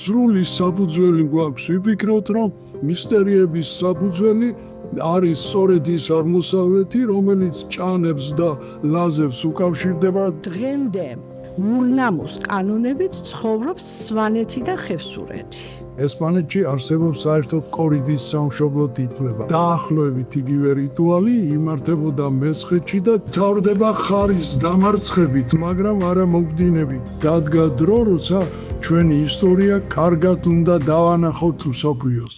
სრული საფუძველი გვაქვს ვიფიქროთ, რომ მისტერიების საფუძველი არის სწორედ ის აღმოსავლეთი, რომელიც ჭანებს და ლაზებს უკავშირდება. დღემდე ურნამუს კანონებით ცხოვრობს სვანეთი და ხევსურეთი. ესპანეთში არსებობს საერთოდ კორიდის სამშობლოდ ითვლება. დაახლოებით იგივე რიტუალი იმართებოდა მესხეთში და თავდება ხარის დამარცხებით, მაგრამ არა მოგდინებით. დადგა დრო, როცა ჩვენი ისტორია კარგად უნდა დავანახოთ მსოფლიოს.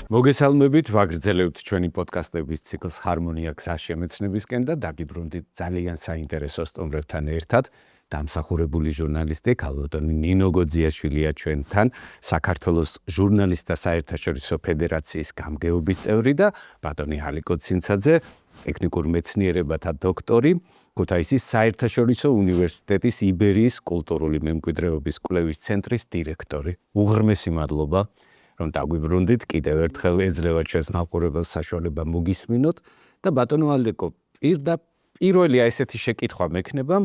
მოგესალმებით, ვაგრძელებთ ჩვენი პოდკასტების ციკლს ჰარმონია გზაშემეცნებისკენ და დაგიბრუნდით ძალიან საინტერესო სტუმრებთან ერთად. დამსახურებული ჟურნალისტი ქალბატონი ნინო გოძიაშვილია ჩვენთან, საქართველოს ჟურნალისტთა საერთაშორისო ფედერაციის გამგეობის წევრი და ბატონი ჰალიკო ცინცაძე, ტექნიკურ მეცნიერებათა დოქტორი, ქუთაისის საერთაშორისო უნივერსიტეტის იბერიის კულტურული მემკვიდრეობის კვლევის ცენტრის დირექტორი. უღრმესი მადლობა, რომ დაგვიბრუნდით, კიდევ ერთხელ ეძლევა ჩვენს მაყურებელს საშუალება მოგისმინოთ და ბატონო ჰალიკო, პირველი ესეთი შეკითხვა მექნება,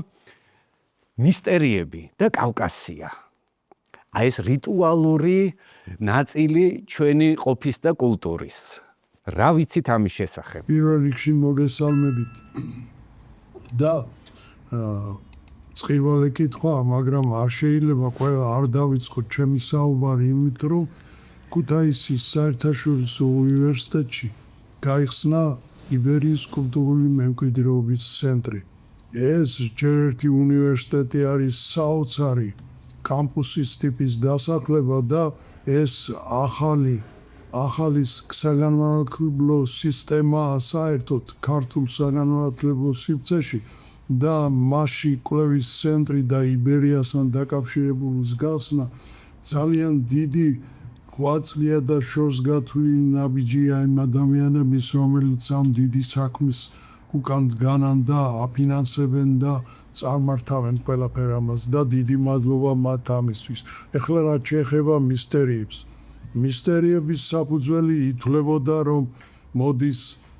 მისტერიები და კავკასია. ეს რიტუალური ნაწილი ჩვენი ყოფის და კულტურის. რა ვიცით ამის შესახებ? პირველ რიგში მოგესალმებით. და წყირვალი კითხვა, მაგრამ არ შეიძლება ყველა არ დავიწყოთ ჩემი საუბარი იმით, რომ ქუთაისის საერთაშორისო უნივერსიტეტში გაიხსნა იბერიის კულტურული მემკვიდრეობის ცენტრი. ეს ჯერ ერთი უნივერსიტეტი არის საოცარი კამპუსის ტიპის დასახლება და ეს ახალი საგანმანათლებლო სისტემაა საერთოდ ქართულ საგანმანათლებლო სივრცეში და მასში კვლევის ცენტრი და იბერიასთან დაკავშირებული გახსნა ძალიან დიდი ღვაწლია და შორს გათვლილი ნაბიჯია იმ ადამიანების, რომელიც ამ დიდი საქმის უკან დგანან და აფინანსებენ და წარმართავენ ყველაფერ ამას და დიდი მადლობა მათ ამისთვის. ეხლა რაც შეეხება მისტერიებს. მისტერიების საფუძველი ითვლებოდა, რომ მოდის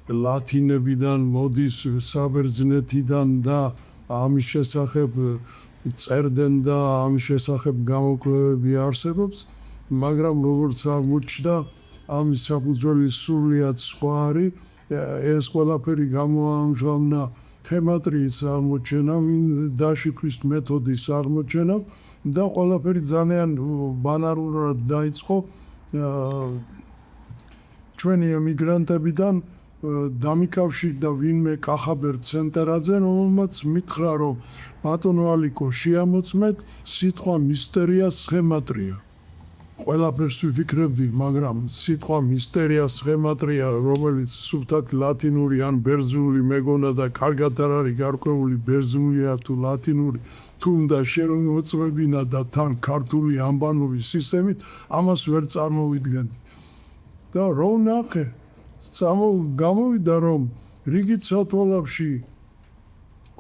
ლათინებიდან, მოდის საბერძნეთიდან და ამის შესახებ წერდნენ და ამის შესახებ გამოკვლევები არსებობს. მაგრამ როგორც აღმოჩნდა, ამის საფუძველი სრულიად სხვა არის. ეს ყველაფერი გამოამჟღავნა ხემატრიის აღმოჩენამ, დაშიფრის მეთოდის აღმოჩენამ და ყველაფერი ძალიან ბანალურად დაიწყო ჩვენი ემიგრანტებიდან დამიკავშირდა ვინმე კახაბერ ცენტერაძე, რომელმაც მითხრა, რომ ბატონო ჰალიკო, შეამოწმეთ სიტყვა მისტერია სხემატრია. ყველაფერს ვიფიქრებდი, მაგრამ სიტყვა მისტერია სხემატრია, რომელიც სუფთად ლათინური ან ბერძნული მეგონა და კარგად არ არის გარკვეული ბერძნულია თუ ლათინური, თუნდა შემოწმებინა და თან ქართული ანბანური სისტემით, ამას ვერ წარმოვიდგენდი. და რომ ნახე, გამოვიდა, რომ რიგით სათვალავში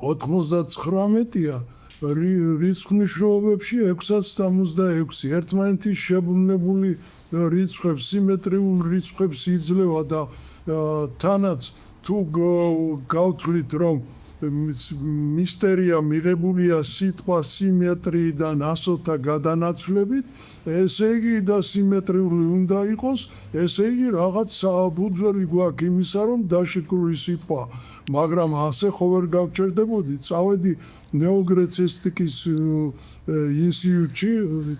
99-ია, რიცხვნიშნულობებში 666, ერთმანეთის შებრუნებული რიცხვებს, სიმეტრიულ რიცხვებს იძლევა და თანაც თუ გავთვლით, რომ მისტერია მიღებულია სიტყვა სიმეტრიიდან ასოთა გადანაცვლებით, ესე იგი და სიმეტრიული უნდა იყოს, ესე იგი რაღაც საფუძველი გვაქვს იმისა, რომ დაშიფრული სიტყვა, მაგრამ ასე ხო ვერ გავჩერდებოდი, წავედი ნეოგრეცისტიკის ინსტიტუტში,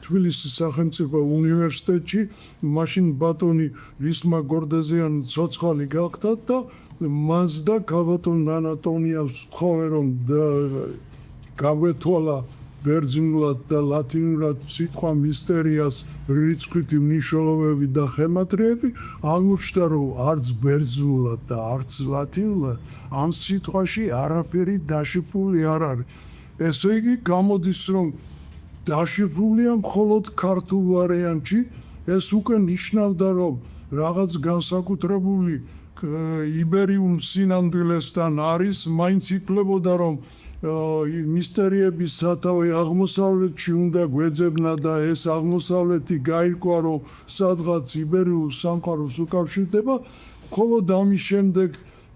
თბილისის სახელმწიფო უნივერსიტეტში, მაშინ ბატონი რისმა გორდეზიანი ცოცხალი გახდა და მას და ქალბატონ ანატონიას ვთხოვე, რომ გაგვეთვალა ბერძნულად და ლათინურად სიტყვა მისტერიას რიცხვითი მნიშვნელობები და ხემატრიები, აღმოჩნდა, რომ არც ბერძნულად და არც ლათინურად ამ სიტყვაში არაფერი დაშიფრული არ არის. ესე იგი, გამოდის, რომ დაშიფრულია მხოლოდ ქართულ ვარიანტში, ეს უკვე ნიშნავდა, რომ რაღაც განსაკუთრებული იბერიულ სინამდვილესთან არის, მაინც ითვლებოდა, რომ მისტერიების სათავე აღმოსავლეთში უნდა გვეძებნა და ეს აღმოსავლეთი გაირკვა, რომ სადღაც იბერიულ სამყაროს უკავშირდება, მხოლოდ ამის შემდეგ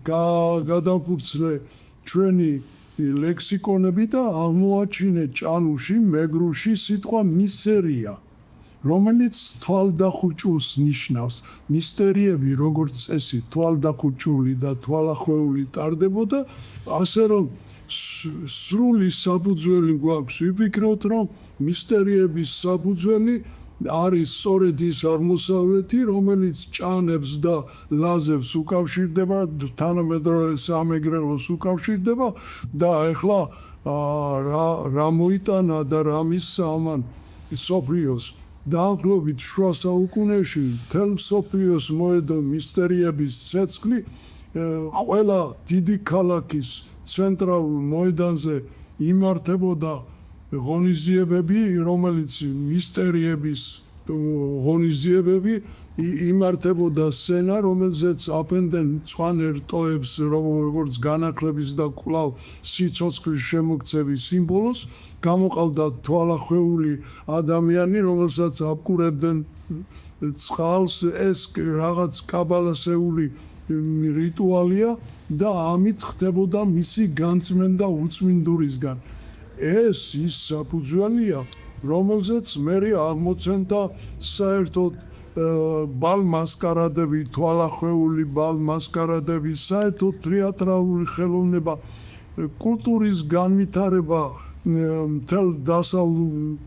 გადავფურცლე ჩვენი ლექსიკონები და აღმოაჩინე ჭანუში, მეგრუში სიტყვა მისერია, რომელიც თვალდახუჭულს ნიშნავს. მისტერიები როგორც წესი თვალდახუჭული და თვალახვეული ტარდებოდა, ასე რომ სრული საფუძველი გვაქვს ვიფიქროთ, რომ მისტერიების საფუძველი არის სწორედ ის აღმოსავლეთი, რომელიც ჭანებს და ლაზებს უკავშირდება, თანამედროვე სამეგრელოს უკავშირდება და ეხლა რა მოიტანა და რა მისცა ამან სოფლიოს. დაახლოებით შუა საუკუნეში მთელ მსოფლიოს მოედო მისტერიების ცეცხლი, ყველა დიდი ქალაქის ცენტრალურ მოედანზე იმართებოდა ღონისძიებები, რომელიც მისტერიების ღონისძიებები იმართებოდა სცენა, რომელზეც აფენდნენ მწვანე რტოებს, როგორც განახლების და კვლავ სიცოცხლის შემოქცევის სიმბოლოს, გამოყავდა თვალახვეული ადამიანი, რომელსაც აბკურებდნენ წყალს, ეს რაღაც კაბალასეული რიტუალია და ამით ხდებოდა მისი განწმენდა უწმინდურისგან. ეს ის საფუძველია, რომელზეც მერე აღმოცენდა საერთოდ ბალმასკარადები, თვალახვეული ბალმასკარადები, საერთოდ თეატრალური ხელოვნება, კულტურის განვითარება მთელ დასავლურ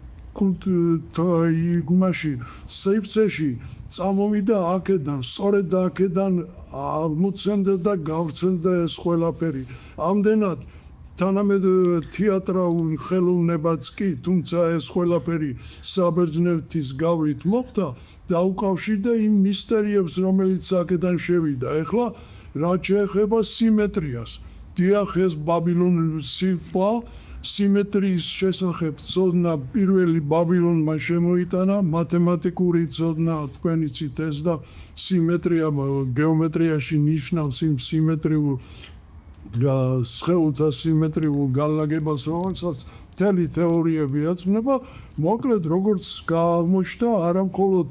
სივრცეში წამოვიდა აქედან, სწორედ აქედან აღმოცენდა და გავრცელდა ეს ყველაფერი. ამდენად თანამედროვე თეატრალური ხელოვნებაც კი, თუმცა ეს ყველაფერი საბერძნეთის გავლით მოხდა, დაუკავშირდა იმ მისტერიებს, რომელიც აქედან შევიდა. ეხლა რაც შეეხება სიმეტრიას, დიახ, ეს ბაბილონური სიტყვა სიმეტრიის შესახებ ცოდნა პირველი ბაბილონმა შემოიტანა, მათემატიკური ცოდნა, თქვენ იცით ეს და სიმეტრია გეომეტრიაში ნიშნავს იმ სიმეტრიულ სხეულთა სიმეტრიულ განლაგებას, რომელსაც მთელი თეორიები ეძღვნება. მოკლედ, როგორც აღმოჩნდა, არა მხოლოდ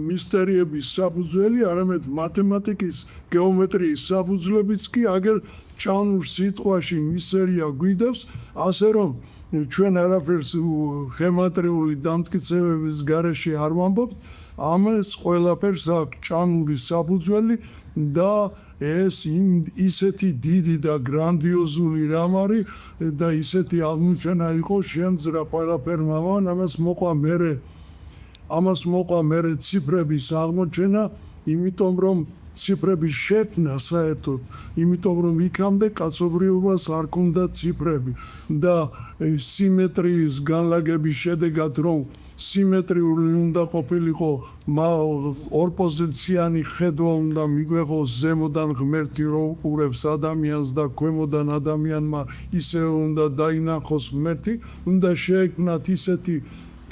მისტერიების საფუძველი, არამედ მათემატიკის, გეომეტრიის საფუძვლებიც კი აგერ ჭანურ სიტყვაში მისერია გვიდევს, ასე რომ ჩვენ არაფერს ხემატრიული დამტკიცებების გარეშე არ ვამბობთ, ამას ყველაფერს აქვს ჭანური საფუძველი და ეს ისეთი დიდი და გრანდიოზული რამ არის და ისეთი აღმოჩენა იყო შემძრა ყველაფერმა, ამას მოყვა მერე ციფრების აღმოჩენა, იმიტომ რომ ციფრების შექმნა საერთოდ, იმიტომ რომ იქამდე კაცობრიობას არ ჰქონდა ციფრები და სიმეტრიის განლაგების შედეგად, რომ სიმეტრიული უნდა ყოფილიყო, ორპოზიციანი ხედვა უნდა მიგვეღოს ზემოდან ღმერთი, რომ უყურებს ადამიანს და ქვემოდან ადამიანმა ისე უნდა დაინახოს ღმერთი, უნდა შეექმნათ ისეთი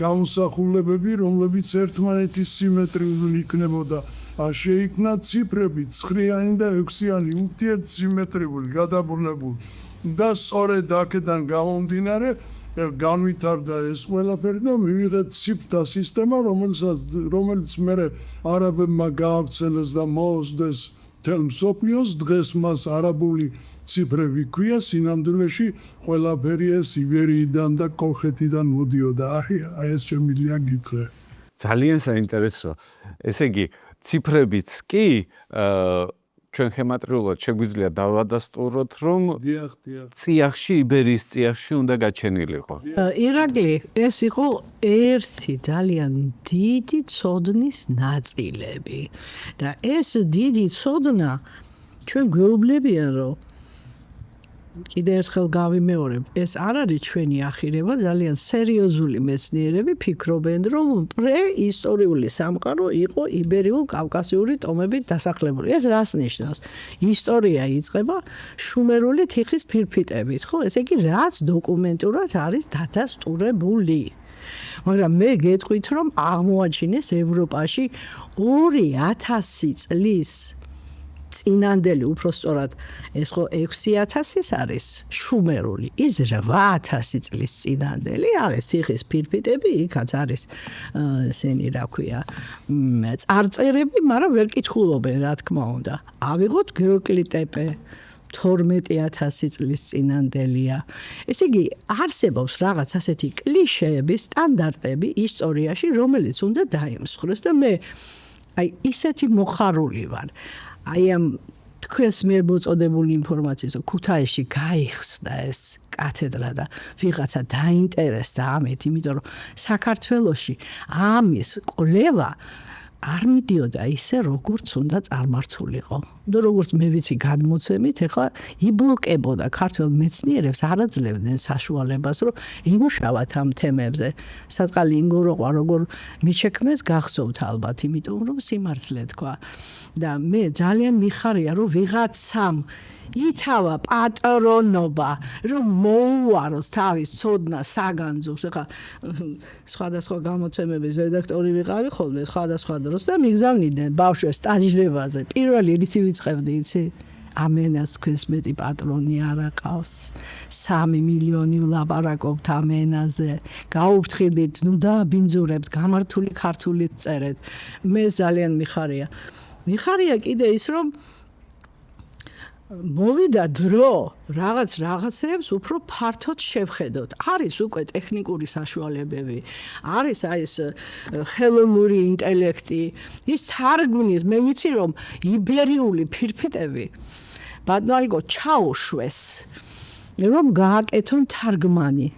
გამოსახულებები, რომლებიც ერთმანეთის სიმეტრიული იქნებოდა. შეიქმნა ციფრები 9-იანი და 6-იანი ურთიერთსიმეტრიული, გადაბრუნებული და სწორედ აქედან გამომდინარე განვითარდა ეს ყველაფერი და მივიღეთ ციფრთა სისტემა, რომელიც მერე არაბებმა გაავრცელეს და მოუწდეს მთელ მსოფლიოს. დღეს მას არაბული ციფრები ქვია, სინამდვილეში ყველაფერი ეს იბერიიდან და კოლხეთიდან მოდიოდა. აი ეს შემიძლია გითხრა. ძალიან საინტერესო. ესე იგი, ციფრებიც კი ჩვენ ხემატრიულად შეგვიძლია დავადასტუროთ, რომ წიაღში, იბერიის წიაღში უნდა გაჩენილიყო. ირაკლი, ეს იყო ერთი ძალიან დიდი ცოდნის ნაწილები და ეს დიდი ცოდნა ჩვენ გვეუბნებიან, რომ კიდევ ერთხელ გავიმეორებ, ეს არ არის ჩვენი ახირება, ძალიან სერიოზული მეცნიერები ფიქრობენ, რომ პრეისტორიული სამყარო იყო იბერიულ კავკასიური ტომებით დასახლებული. ეს რას ნიშნავს? ისტორია იწყება შუმერული თიხის ფირფიტებით, ხო? ესე იგი, რაც დოკუმენტურად არის დადასტურებული. მაგრამ მე გეტყვით, რომ აღმოაჩინეს ევროპაში 2000 წლის წინანდელი უпростоრად ეს ხო 6000-ის არის შუმერული, ის 8000 წლის წინანდელი არის თიხის ფირფიტები, იქაც არის ესენი რა ქვია, წარწერები, მაგრამ ვერ კითხულობენ რა თქმა უნდა. ავიღოთ გეოკლიტეპე 12000 წლის წინანდელია. ესე იგი, არსებობს რაღაც ასეთი კლიშეები, სტანდარტები ისტორიაში, რომელიც უნდა დაიმსხვრეს და მე აი ისეთი მოხარული ვარ. აი ამ თქვენს მიერ მოწოდებული ინფორმაციის, რომ ქუთაისში გაიხსნა ეს კათედრა და ვიღაცა დაინტერესდა ამით, იმიტომ რომ საქართველოში ამის კვლევა არ მიდიოდა ისე, როგორც უნდა წარმართულიყო. და როგორც მე ვიცი გადმოცემით, ეხლა იბლოკებოდა ქართველ მეცნიერებს არაძლევდნენ საშუალებას, რომ იმუშავათ ამ თემებზე. საწყალი ინგოროყვა, როგორ მიჩექმეს გახსოვთ ალბათ, იმიტომ რომ სიმართლე თქვა. და მე ძალიან მიხარია, რომ ვიღაცამ ითავა პატრონობა, რომ მოუაროს თავის ცოდნა საგანძურს. ეხლა სხვადასხვა გამოცემების რედაქტორი ვიყავი ხოლმე სხვადასხვა დროს და მიგზავნიდნენ ბავშვებს სტაჟირებაზე. პირველი რითი ვიწყებდი, იცი? ამენას თქვენს მეტი პატრონი არ აყავს. 3 მილიონი ვლაპარაკობთ ამენაზე. გაუფრთხილდით, ნუ დააბინძურებთ, გამართული ქართულით წერეთ. მე ძალიან მიხარია. მიხარია კიდე ის, რომ მოვიდა დრო რაღაცებს უფრო ფართოდ შევხედოთ. არის უკვე ტექნიკური საშუალებები, არის აი ეს ხელოვნური ინტელექტი, ის თარგმნის, მე ვიცი რომ იბერიული ფირფიტები ბატონო ჩაუშვეს, რომ გააკეთონ თარგმანი,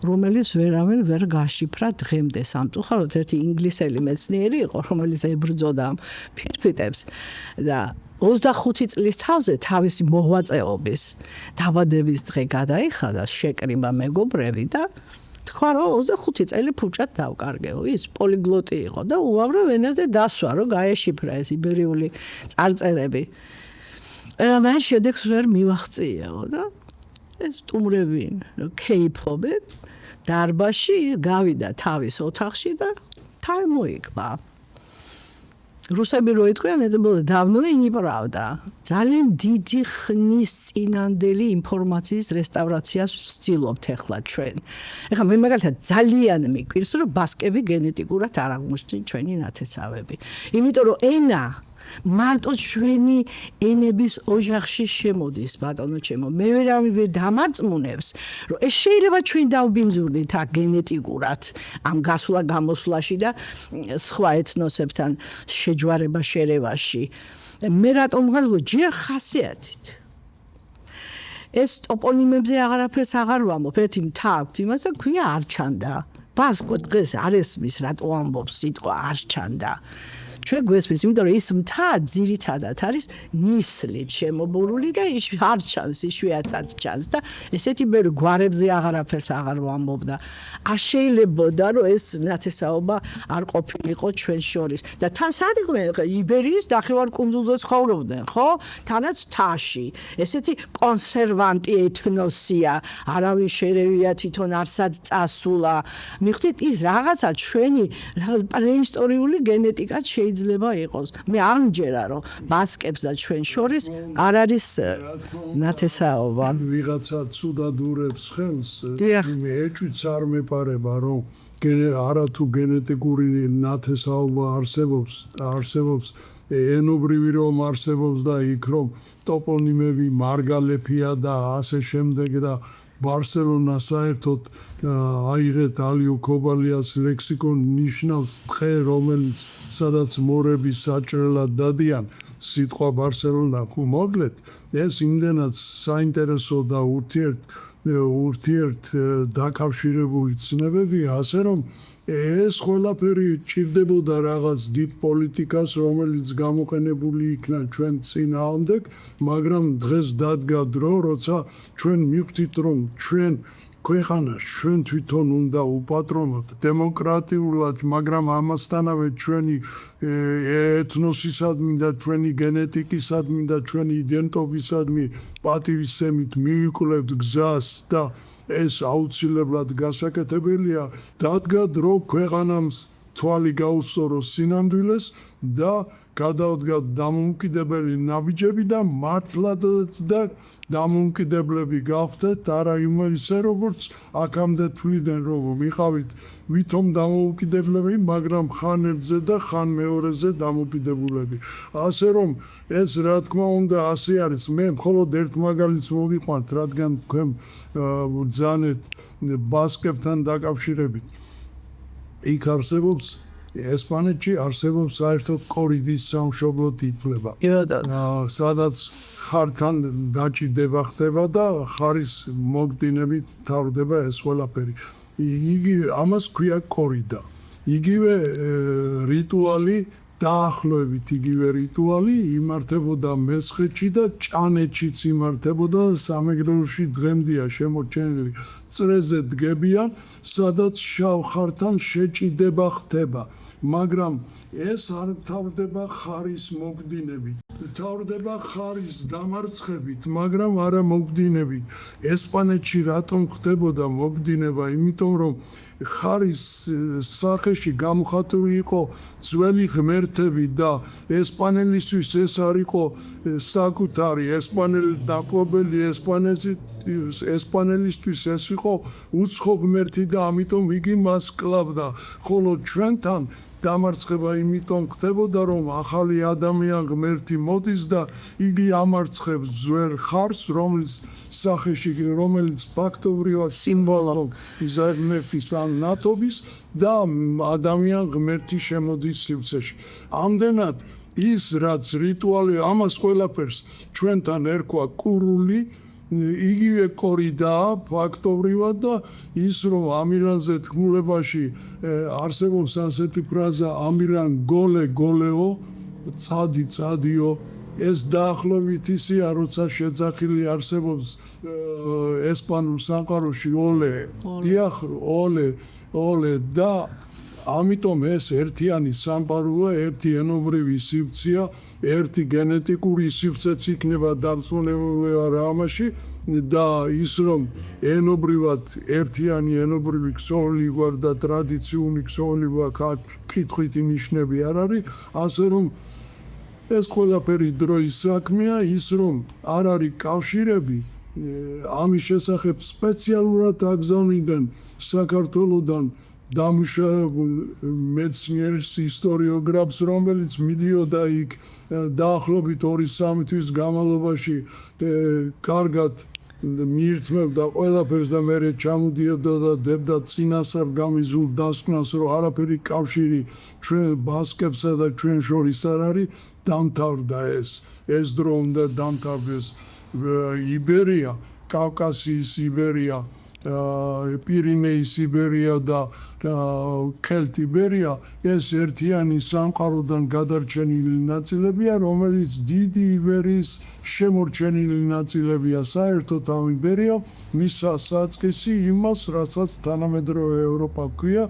რომელიც ვერავინ ვერ გაშიფრა დღემდე. სამწუხაროდ ერთი ინგლისელი მეცნიერი იყო, რომელიც ებრძოდა ამ ფირფიტებს და 25 წლის თავზე თავისი მოღვაწეობის დაბადების დღე გადაიხადა შეკრიბა მეგობრები და თქვა რომ 25 წელი ფუჭად დავკარგეო. ის პოლიგლოტი იყო და უამრავ ენაზე დასვა, რომ გაეშიფრა ეს იბერიული წარწერები. მან შედეგს ვერ მივაღწიეო და ეს სტუმრები კეიფობენ დარბაზში, გავიდა თავის ოთახში და თავი მოიკლა. რუსები რო იტყვიან, ნებოდა давно и неправда. ძალიან დიდი ხნის წინანდელი ინფორმაციის რესტავრაციას ვცდილობთ ახლა ჩვენ. ეხლა მე მაგალითად ძალიან მიკვირს, რომ ბასკები გენეტიკურად არ აღმოჩნდნენ ჩვენი ნათესავები. იმიტომ რომ ენა მარტო ჩვენი ენების ოჯახში შემოდის, ბატონო ჩემო. მე ვერავინ ვერ დამარწმუნებს, რომ ეს შეიძლება ჩვენ დავბინძურდით აქ გენეტიკურად ამ გასვლა გამოსვლაში და სხვა ეთნოსებთან შეჯვარება შერევაში. მე რატომ ვღაზო ჯერ ხასიათით. ეს ტოპონიმებზე აღარაფერს აღარ ვამბობ, ერთი მთა აქვს იმას და ქვია არ ჩანდა. ბასკო დღეს არ ესმის, რატო ამბობს სიტყვა არ ჩანდა. ჩვენ გვესმის, იმიტომ რომ ის მთა ძირითადად არის ნისლით შემობურული და ის არ ჩანს, იშვიათად ჩანს და ესეთი მე გვარებზე აღარაფერს აღარ ვამბობ და არ შეიძლებოდა რომ ეს ნათესაობა არ ყოფილიყო ჩვენ შორის და თან სად იყვნენ იბერიის ნახევარ კუნძულზე ცხოვრობდნენ, ხო? თანაც მთაში. ესეთი კონსერვანტი ეთნოსია, არავინ შერევია თვითონ არსად წასულა. მიხვდით ის რაღაცა ჩვენი პრეისტორიული გენეტიკა შეიძლება იყოს. მე არ მჯერა რომ ბასკებს და ჩვენ შორის არ არის ნათესაობა. ვიღაცა ცუდად ურევს ხელს, მე ეჭვიც არ მეპარება რომ არათუ გენეტიკური ნათესაობა არსებობს ენობრივი რომ არსებობს და იქ რომ ტოპონიმები მარგალეფია და ასე შემდეგ და ბარსელონა საერთოდ აიღეთ ალიო კობალიას ლექსიკონ ნიშნავს დღე რომელიც სადაც მორები საჭრელად დადიან სიტყვა ბარსელონა ხო მოგლეთ ეს იმდენად საინტერესო და ურთიერთ დაკავშირებული ცნებებია ასე რომ ეს ყველაფერი ჭირდებოდა რაღაც დიდ პოლიტიკას რომელიც გამოყენებული იქნა ჩვენ წინააღმდეგ მაგრამ დღეს დადგა დრო როცა ჩვენ მივხვდით რომ ჩვენ ქვეყანას ჩვენ თვითონ უნდა უპატრონოთ დემოკრატიულად მაგრამ ამასთანავე ჩვენი ეთნოსისადმი და ჩვენი გენეტიკისადმი და ჩვენი იდენტობისადმი პატივისცემით მივიკვლევთ გზას და ეს აუცილებლად გასაკეთებელია დადგა დრო ქვეყანამ თვალი გაუსწოროს სინამდვილეს და გადავდგათ დამოუკიდებელი ნაბიჯები და მართლაც და დამოუკიდებლები გავხდეთ, არა ისე როგორც აქამდე თვლიდნენ, რომ მიყავით ვითომ დამოუკიდებლები, მაგრამ ხან ერთზე და ხან მეორეზე დამოუკიდებულები. ასე რომ ეს რა თქმა უნდა ასე არის. მე მხოლოდ ერთ მაგალითს მოგიყვანთ, რადგან თქვენ ბრძანეთ ბასკებთან დაკავშირებით. იქ არსებობს ესპანეთში არსებობს საერთოდ კორიდის სამშობლო თითლება. სადაც ხართან დაჭიდება ხდება და ხარის მოგდინებით თავდება ეს ყველაფერი. იგი ამას ქვია კორიდა. იგივე რიტუალი დაახლოებით იგივე რიტუალი იმართებოდა მესხეთში და ჭანეთშიც იმართებოდა სამეგრელოში დღემდეა შემორჩენილი წრეზე დგებიან, სადაც შავ ხართან შეჭიდება ხდება. მაგრამ ეს არ თავდება ხარის მოგდინებით. თავდება ხარის დამარცხებით, მაგრამ არა მოგდინებით. ესპანეთში რატომ ხდებოდა მოგდინება? იმიტომ რომ ხარის სახეში გამოხატული იყო ძველი ღმერთები და ესპანელისთვის ეს არ იყო საკუთარი ესპანელი დაყობელი ესპანელისთვის ეს იყო უცხო ღმერთი და ამიტომ იგი მას კლავდა. ხოლო ჩვენთან დამარცხება იმიტომ ხდებოდა, რომ ახალი ადამიან ღმერთი მოდის და იგი ამარცხებს ძველ ხარს, რომელიც სახეში, რომელიც ფაქტობრივად სიმბოლო ღმერთის ან ნათობის და ადამიან ღმერთი შემოდის სივრცეში. ამდენად ის რაც რიტუალი ამას ყველაფერს ჩვენთან ერქვა კურული, იგივე კორიდაა ფაქტობრივად და ის რომ ამირანზე თქმულებაში არსებობს ასეთი ფრაზა ამირან გოლე გოლეო წადი წადიო ეს დაახლოებით ისეა როცა შეძახილი არსებობს ესპანურ სამყაროში ოლე დიახ ოლე და ამიტომ ეს ერთიანი სამყაროა, ერთი ენობრივი სივრცეა, ერთი გენეტიკური სივრცეც იქნება დარწმუნებული არა ამაში და ის რომ ენობრივად ერთიანი ენობრივი ქსოვილი გვარ და ტრადიციული ქსოვილი კითხვით ნიშნები არ არის, ასე რომ ეს ყველაფერი დროის საქმეა, ის რომ არ არის კავშირები ამის შესახებ სპეციალურად აგზავნიდნენ საქართველოდან დამუშავებულ მეცნიერს ისტორიოგრაფს, რომელიც მიდიოდა იქ დაახლოებით 2-3 თვის განმავლობაში კარგად მიირთმევდა ყველაფერს და მერე ჩამოდიოდა და დებდა წინასწარ გამიზულ დასკვნას, რომ არაფერი კავშირი ჩვენ ბასკებსა და ჩვენ შორის არ არის, დამთავრდა ეს დრო უნდა დამთავრდეს. იბერია, კავკასიის იბერია, პირინეის იბერია და კელტიბერია ეს ერთიანი სამყაროდან გადარჩენილი ნაწილებია, რომელიც დიდი იბერიის შემორჩენილი ნაწილებია. საერთოდ ამ იბერია მისცა საწყისი იმას, რასაც თანამედროვე ევროპა ქვია.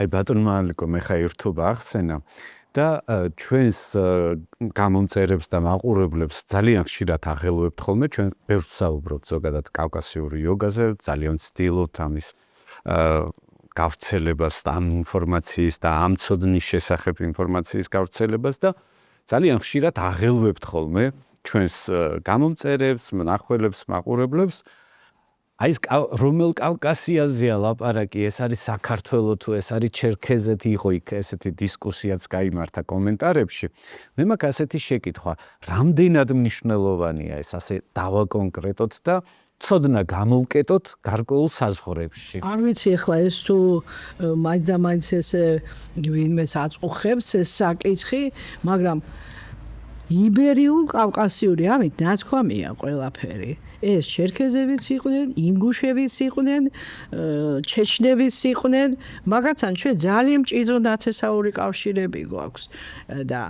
აი ბატონმა ალიკო მე ხა ერთობა ახსენა და ჩვენს გამომწერებს და მაყურებლებს ძალიან ხშირად აღელვებთ ხოლმე, ჩვენ ბევრს საუბრობთ ზოგადად კავკასიური იოგაზე, ძალიან ვცდილობთ ამის გავრცელებას და ამ ინფორმაციის და ამ ცოდნის შესახებ ინფორმაციის გავრცელებას და ძალიან ხშირად აღელვებთ ხოლმე ჩვენს გამომწერებს, მნახველებს, მაყურებლებს. აი ეს რომელ კავკასიაზეა ლაპარაკი, ეს არის საქართველო თუ ეს არის ჩერქეზეთი, იყო იქ ესეთი დისკუსიაც გაიმართა კომენტარებში. მე მაქვს ასეთი შეკითხვა, რამდენად მნიშვნელოვანია ეს ასე დავაკონკრეტოთ და ცოდნა გამოვკეტოთ გარკვეულ საზღვრებში. არ ვიცი ახლა ეს თუ მაინც ესე ვინმეს აწუხებს ეს საკითხი, მაგრამ იბერიულ კავკასიური ამით ნათქვამია ყველაფერი. ეს ჩერქეზებიც იყვნენ, ინგუშებიც იყვნენ, ჩეჩნებიც იყვნენ, მაგათთან ჩვენ ძალიან მჭიდრო ნათესაური კავშირები გვაქვს და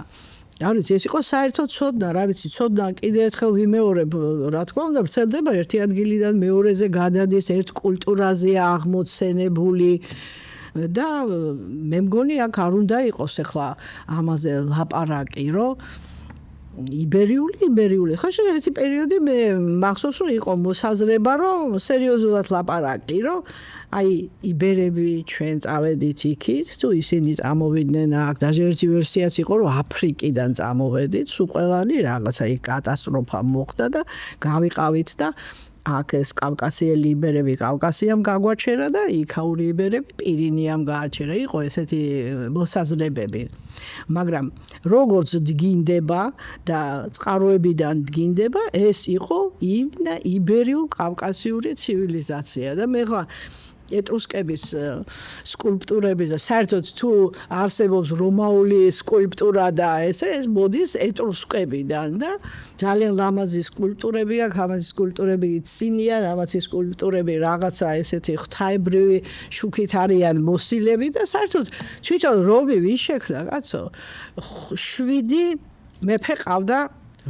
არ ვიცი, ეს იყო საერთო ცოდნა, რა ვიცი, ცოდნა კიდევ ერთხელ ვიმეორებ, რა თქმა უნდა, ვრცელდება ერთი ადგილიდან მეორეზე გადადის, ერთ კულტურაზეა აღმოცენებული და მე მგონი აქ არ უნდა იყოს ახლა ამაზე ლაპარაკი, რომ იბერიული. ხო ერთი პერიოდი მე მახსოვს რომ იყო მოსაზრება რომ სერიოზულად ლაპარაკი რომ აი იბერები ჩვენ წავედით იქით თუ ისინი წამოვიდნენ აქ даже ერთი ვერსიაც იყო რომ აფრიკიდან წამოვედით სულ ყველანი რაღაცა იქ კატასტროფა მოხდა და გავიყავით და აქ ეს კავკასიელი იბერები კავკასიამ გაგვაჩერა და იქაური იბერები პირინიამ გააჩერა იყო ესეთი მოსაზრებები მაგრამ როგორც დგინდება და წყაროებიდან დგინდება ეს იყო იბერიულ კავკასიური ცივილიზაცია და მე ხა ეტრუსკების სკულპტურები და საერთოდ თუ არსებობს რომაული სკულპტურა და ეს მოდის ეტრუსკებიდან და ძალიან ლამაზი სკულპტურები აქვს ამაზე სკულპტურები იცინია ამაზე სკულპტურები რაღაცა ესეთი ღვთაებრივი შუქით არიან მოსილები და საერთოდ თვითონ რომი ვის შექმნა კაცო 7 მეფე ყავდა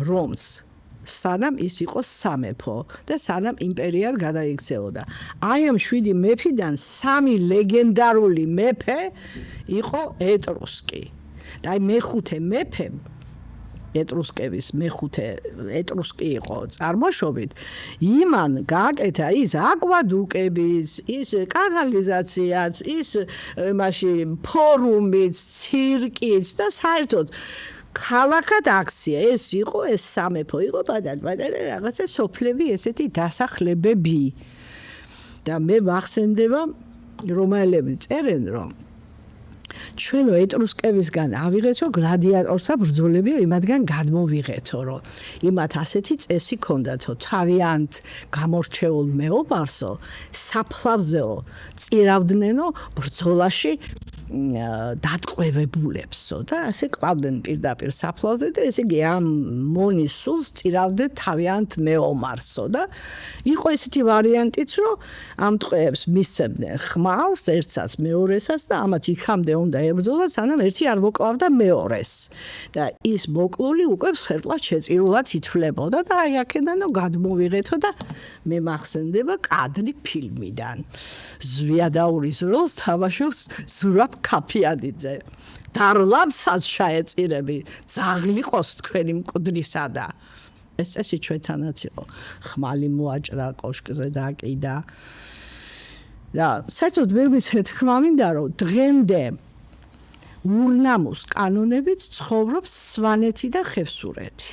რომს სანამ ის იყო სამეფო და სანამ იმპერიად გადაიქცეოდა. აი ამ 7 მეფიდან 3 ლეგენდარული მეფე იყო ეტრუსკი. და აი მეხუთე მეფე ეტრუსკების მეხუთე ეტრუსკი იყო წარმოშობით. იმან გააკეთა ის აკვადუკების, ის კანალიზაციაც, ის მასში ფორუმიც, ცირკიც და საერთოდ ქალაქად აქცია ეს იყო ეს სამეფო იყო პატარ-პატარა რაღაცა სოფლები ესეთი დასახლებები და მე მახსენდება რომაელები წერენ რომ ჩვენო ეტრუსკებისგან ავიღეთო გლადიატორთა ბრძოლები იმათგან გადმოვიღეთო რომ იმათ ასეთი წესი ქონდათო თავიანთ გამორჩეულ მეომარსო საფლავზეო წირავდნენო ბრძოლაში დატყვევებულებსო და ასე ყავდნენ პირდაპირ საფლავზე და ესე იგი ამ მონის სულს წირავდნენ თავიანთ მეომარსო და იყო ესეთი ვარიანტიც რომ ამ ტყვეებს მისცემდნენ ხმალს ერთსაც მეორესაც და ამათ იქამდე უნდა ებრძოლათ სანამ ერთი არ მოკლავდა მეორეს და ის მოკლული უკვე ფერყლად შეწირულად ითვლებოდა და აი აქედანო გადმოვიღეთო და მე მახსენდება კადრი ფილმიდან ზვიადაურის როლს თამაშობს ზურაბ ქაფიანიძე დარლამსაც შეეწირები ძაღლიყოს თქვენი მკვდრისა და ეს წესი ჩვენთანაც იყო ხმალი მოაჭრა კოშკზე დაკიდა და საერთოდ მე ვიცით თქმა მინდა რომ დღემდე ურნამოს კანონებით ცხოვრობს სვანეთი და ხევსურეთი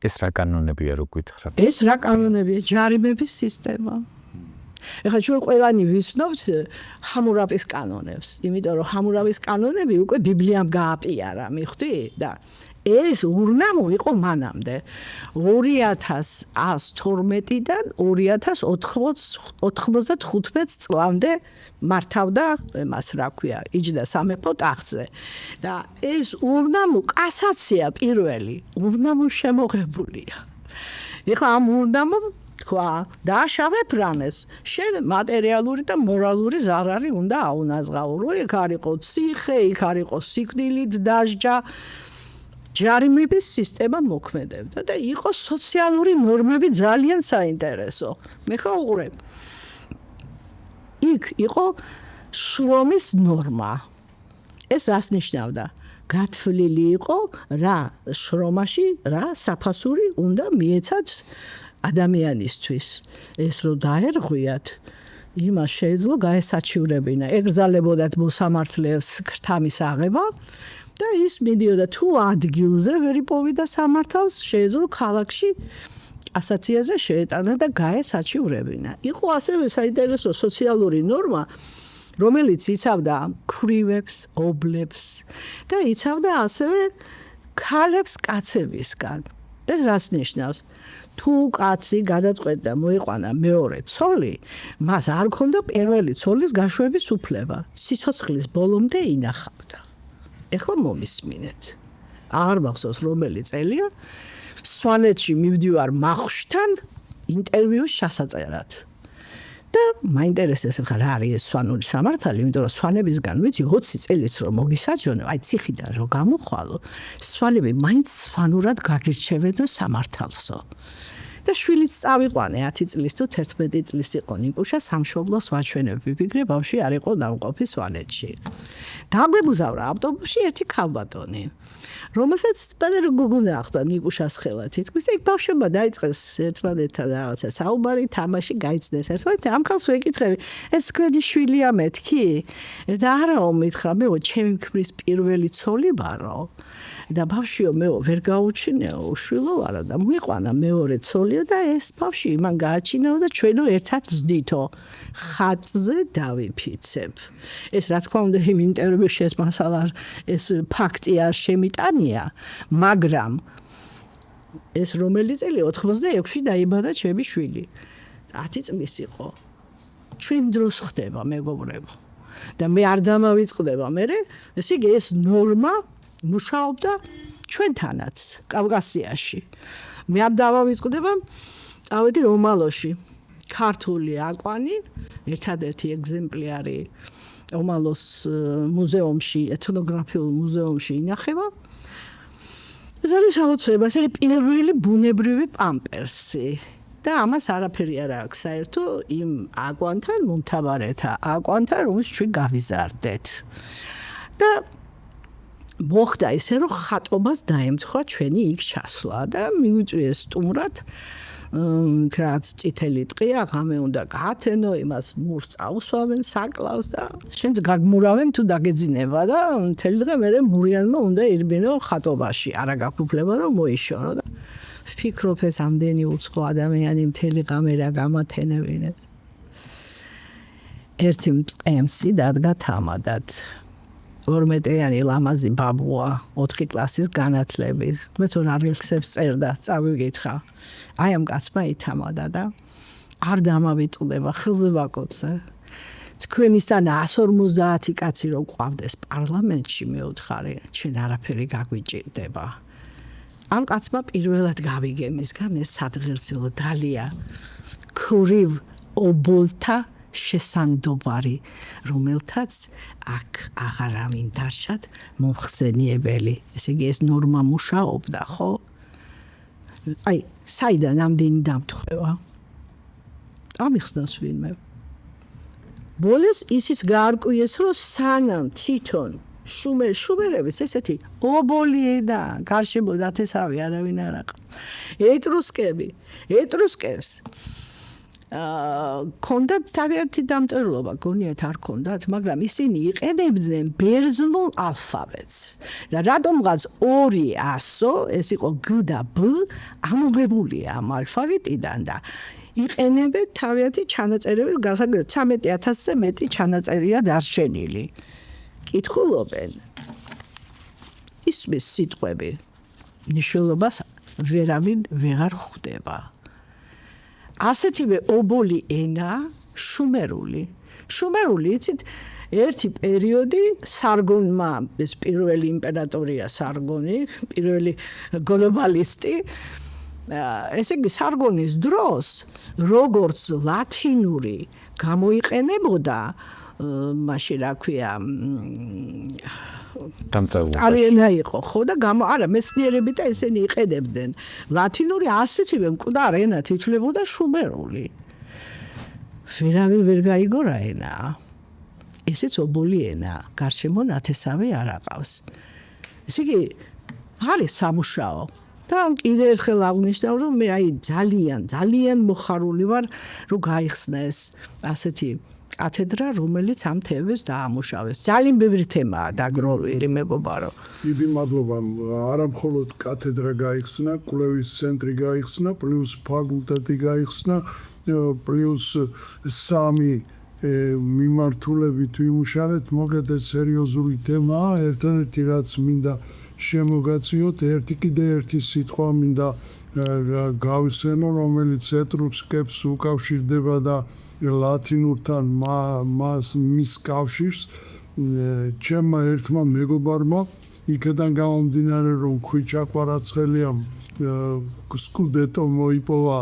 ეს რა კანონებია რო გითხრათ ეს რა კანონებია ჯარიმების სისტემა ეხლა ჩვენ ყველანი ვიცნობთ ჰამურაპის კანონებს იმიტომ რომ ჰამურაპის კანონები უკვე ბიბლიამ გააპიარა მიხვდი და ეს ურნამო იყო მანამდე 2112-დან 2095 წლამდე მართავდა მას რა ქვია იჯდა სამეფო ტახტზე და ეს ურნამო კასაცია პირველი ურნამო შემოღებულია ეხლა ამ ურნამო თქვა დააშავებ რამეს შენ მატერიალური და მორალური ზარარი უნდა აუნაზღაურო იქ არ იყო ციხე იქ არ იყო სიკვდილით დასჯა ჯარიმების სისტემა მოქმედებდა და იყო სოციალური ნორმები ძალიან საინტერესო მე ხო უყურებ იქ იყო შრომის ნორმა ეს რას ნიშნავდა გათვლილი იყო რა შრომაში რა საფასური უნდა მიეცათ ადამიანისთვის ეს რო დაერღვიათ იმას შეეძლო გაესაჩივრებინა ეკრძალებოდათ მოსამართლეებს ქრთამის აღება და ის მიდიოდა თუ ადგილზე ვერ იპოვიდა სამართალს შეეძლო ქალაქში ასაციაზე შეეტანა და გაესაჩივრებინა იყო ასევე საინტერესო სოციალური ნორმა რომელიც იცავდა ქვრივებს ობლებს და იცავდა ასევე ქალებს კაცებისგან ეს რას ნიშნავს თუ კაცი გადაწყვეტდა მოიყვანა მეორე ცოლი მას არ ქონდა პირველი ცოლის გაშვების უფლება სიცოცხლის ბოლომდე ინახავდა ეხლა მომისმინეთ არ მახსოვს რომელი წელია სვანეთში მივდივარ მახშთან ინტერვიუს ჩასაწერად და მაინტერესებს ხა რა არის სვანური სამართალი იმიტომ რომ სვანებისგან ვიცი 20 წელიც რომ მოგისაჯონო აი ციხიდან რომ გამოხვალო სვანები მაინც სვანურად გაგირჩევედო სამართალსო და შვილიც წავიყვანე 10 წლის თუ 11 წლის იყო ნიკუშა სამშობლოს ვაჩვენებ ვიფიქრე ბავშვი არ იყო დამყოფი სვანეთში დაგვემგზავრა ავტობუსში ერთი ქალბატონი რომელსაც პატარა გოგონა ახლა ნიკუშას ხელა თითქმის ეგ ბავშვებმა დაიწყეს ერთმანეთთან რაღაცა საუბარი თამაში გაიცნეს ერთმანეთს ამ ხალხს ვეკითხები ეს თქვენი შვილია მეთქი და არაო მითხრა მეო ჩემი ქმრის პირველი ცოლი ვარო და ბავშვიო მეო ვერ გაუჩინეო უშვილო ვარო და მიყვანა მეორე ცოლიო და ეს ბავშვი იმან გააჩინეო და ჩვენო ერთად ვზდითო ხატზე დავიფიცებ ეს რა თქმა უნდა იმ ინტერვიუში ეს მასალა ეს ფაქტი არ შემიტანია მაგრამ ეს რომელი წელი 86-ში დაიბადა ჩემი შვილი 10 წლის იყო ჩვენ დროს ხდება მეგობრებო და მე არ დამავიწყდება მე ესე იგი ეს ნორმა მუშაობდა ჩვენთანაც კავკასიაში მე არ დამავიწყდება წავედი რომალოში ქართული აკვანი ერთადერთი ეგზემპლიარი ომალოს მუზეუმში ეთნოგრაფიულ მუზეუმში ინახება ეს არის საოცრება ეს პირველი ბუნებრივი პამპერსი და ამას არაფერი არ აქვს საერთო იმ აკვანთან მომთაბარეთა აკვანთან რომელიც ჩვენ გავიზარდეთ და მოხდა ისე რომ ხატობას დაემთხვა ჩვენი იქ ჩასვლა და მიუწვიეს სტუმრად რაც წითელი ტყია ღამე უნდა გაათენო იმას მურს წაუსვამენ საკლავს და შენც გაგმურავენ თუ დაგეძინება და მთელი დღე მერე მურიანმა უნდა ირბინო ხატობაში არა გაგუფლება რომ მოიშორო და ვფიქრობ ეს ამდენი უცხო ადამიანი მთელი ღამე რა გამათენებინეთ ერთი მწყემსი დადგა თამადად 12-იანი ლამაზი ბაბუა 4 კლასის განათლებით მე თვითონ არგილსებს წერდა წავიგითხა აი ამ კაცმა ითამადა და არ დამავიწყდება ხელზე ვაკოცე თქვენისთან 150 კაცი რო ყვავდეს პარლამენტში მეუთხარი ჩვენ არაფერი გაგვიჭირდება ამ კაცმა პირველად გავიგე მისგან ეს სადღერძელო დალია ქურივ ობოლთა შესანდობარი რომელთაც აქ აღარავინ დარჩათ მომხსენიებელი ესე იგი ეს ნორმა მუშაობდა ხო აი საიდან ამდენი დამთხევა ამიხსნას ვინმე ბოლოს ისიც გაარკვიეს რომ სანამ თვითონ შუმერების ესეთი ობოლიედა გარშემო დათესავი არავინ არ აყ ეტრუსკებს კონდათ თავიანთი დამწერლობა გონიათ არ კონდათ მაგრამ ისინი იყენებდნენ ბერძნულ ალფაბეტს და რატომღაც 200 ეს იყო გ და ბ ამოღებულია ამ ალფაბეტიდან და იყენებენ თავიანთი ჩანაწერები გასაგებად 13000-ზე მეტი ჩანაწერია დარჩენილი კითხულობენ ისმის სიტყვები ნიშნულობას ვერავინ ვეღარ ხვდება ასეთივე ობოლი ენა შუმერული იცით ერთი პერიოდი სარგონმა ეს პირველი იმპერატორია სარგონი პირველი გლობალისტი ესე იგი სარგონის დროს როგორც ლათინური გამოიყენებოდა მაშინ რა ქვია არიენა იყო ხო და არა მეცნიერები და ესენი იყენებდნენ ლათინური ასეთივე მკვდარ ენა თითლებოდა შუმერული ვერავინ ვერ გაიგო რა ენა ესეც ობოლი ენა გარშემო ნათესავი არ აყავს ესე იგი არის სამუშაო და კიდე ერთხელ აღნიშნავ რომ მე აი ძალიან მოხარული ვარ რომ გაიხსნა ეს ასეთი კათედრა რომელიც ამ თემებს დაამუშავებს ძალიან ბევრი თემაა დაგროვილი მეგობარო დიდი მადლობა არა მხოლოდ კათედრა გაიხსნა კვლევის ცენტრი გაიხსნა პლუს ფაკულტეტი გაიხსნა პლუს 3 მიმართულებით ვიმუშავეთ მოგეთ ეს სერიოზული თემაა ერთადერთი რაც მინდა შემოგაციოთ ერთი სიტყვა მინდა გავიხსენო რომელიც ეტრუსკებს უკავშირდება და ლათინურთან მის კავშირს ჩემმა ერთმა მეგობარმა იქიდან გამომდინარე რომ ხვიჩაკვარაცხელიამ სკუდეტო მოიპოვა